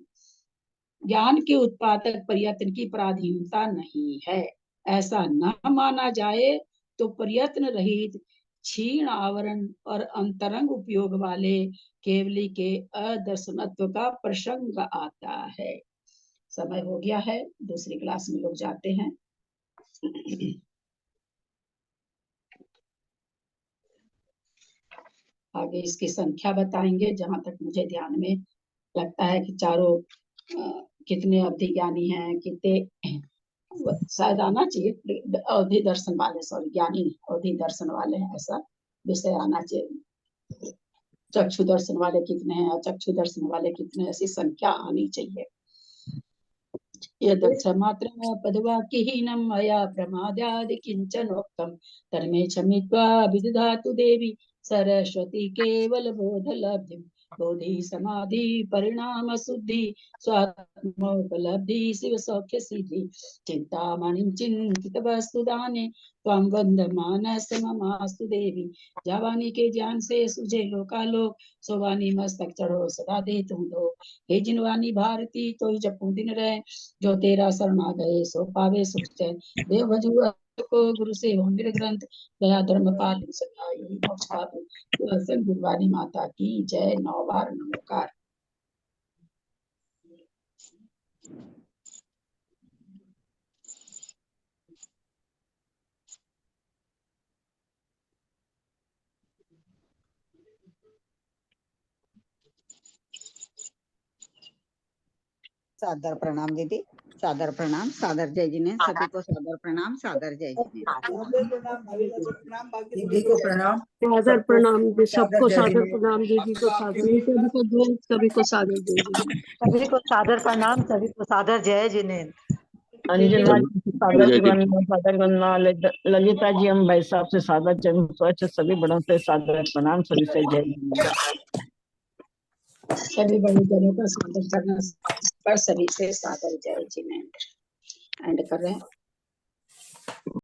ज्ञान के उत्पादक प्रयत्न की पराधीनता नहीं है, ऐसा न माना जाए तो प्रयत्न रहित क्षीण आवरण और अंतरंग उपयोग वाले केवली के अदर्शनत्व का प्रसंग आता है। समय हो गया है, दूसरी क्लास में लोग जाते हैं। आगे इसकी संख्या बताएंगे। जहां तक मुझे ध्यान में लगता है कि चारों कितने अवधि ज्ञानी हैं, कितने शायद आना चाहिए अवधि दर्शन वाले, सॉरी ज्ञानी अवधि दर्शन वाले हैं, ऐसा विषय आना चाहिए। चक्षु दर्शन वाले कितने हैं, अचक्षु दर्शन वाले कितने, ऐसी संख्या आनी चाहिए। यदक्ष मात्र पदवाक्यहीनं मया प्रमादादि किंचनोक्तम् तन्मे क्षमित्वा विदधातु देवी सरस्वती केवल बोध लब्धि बोधि समाधि परिणाम शुद्धि स्वात्मोपलब्धि शिव सौख्य सिद्धि चिंतामणिं चिंतित वस्तु दाने त्वं वंदमानस ममास्तु देवी। जावानी के ज्ञान से सुझे लोकालोक सोवानी मस्तक चढ़ो सदा दे तुम दो। हे जिनवानी भारती तो ही जपू दिन रहे जो तेरा शरण आ गए सो पावे सुख चैन। देव भजु को गुरु से हो मेरे ग्रंथ दया धर्म पाल सदा यही मोक्ष पावे। गुरुवारी माता की जय। 9 बार नमोकार। सादर प्रणाम दीदी, सादर प्रणाम, सादर जय जिनेन्द्र, सभी को सादर प्रणाम, सादर जय जिनेन्द्र। दीदी को प्रणाम, सादर प्रणाम, सबको सादर प्रणाम, दीदी को सादर, सभी को सादर जय जिनेन्द्र। सभी को सादर प्रणाम, सभी को सादर जय जिनेन्द्र। अंजन सादर गन्ना ललिता जी, हम भाई साहब से सादर जय स्वच्छ, सभी बड़ों से सादर प्रणाम, सभी से जय जिनेन्द्र। सभी बड़े जनों का सादर करना पर सभी से सादर जय जिनेन्द्र। एंड कर रहे हैं।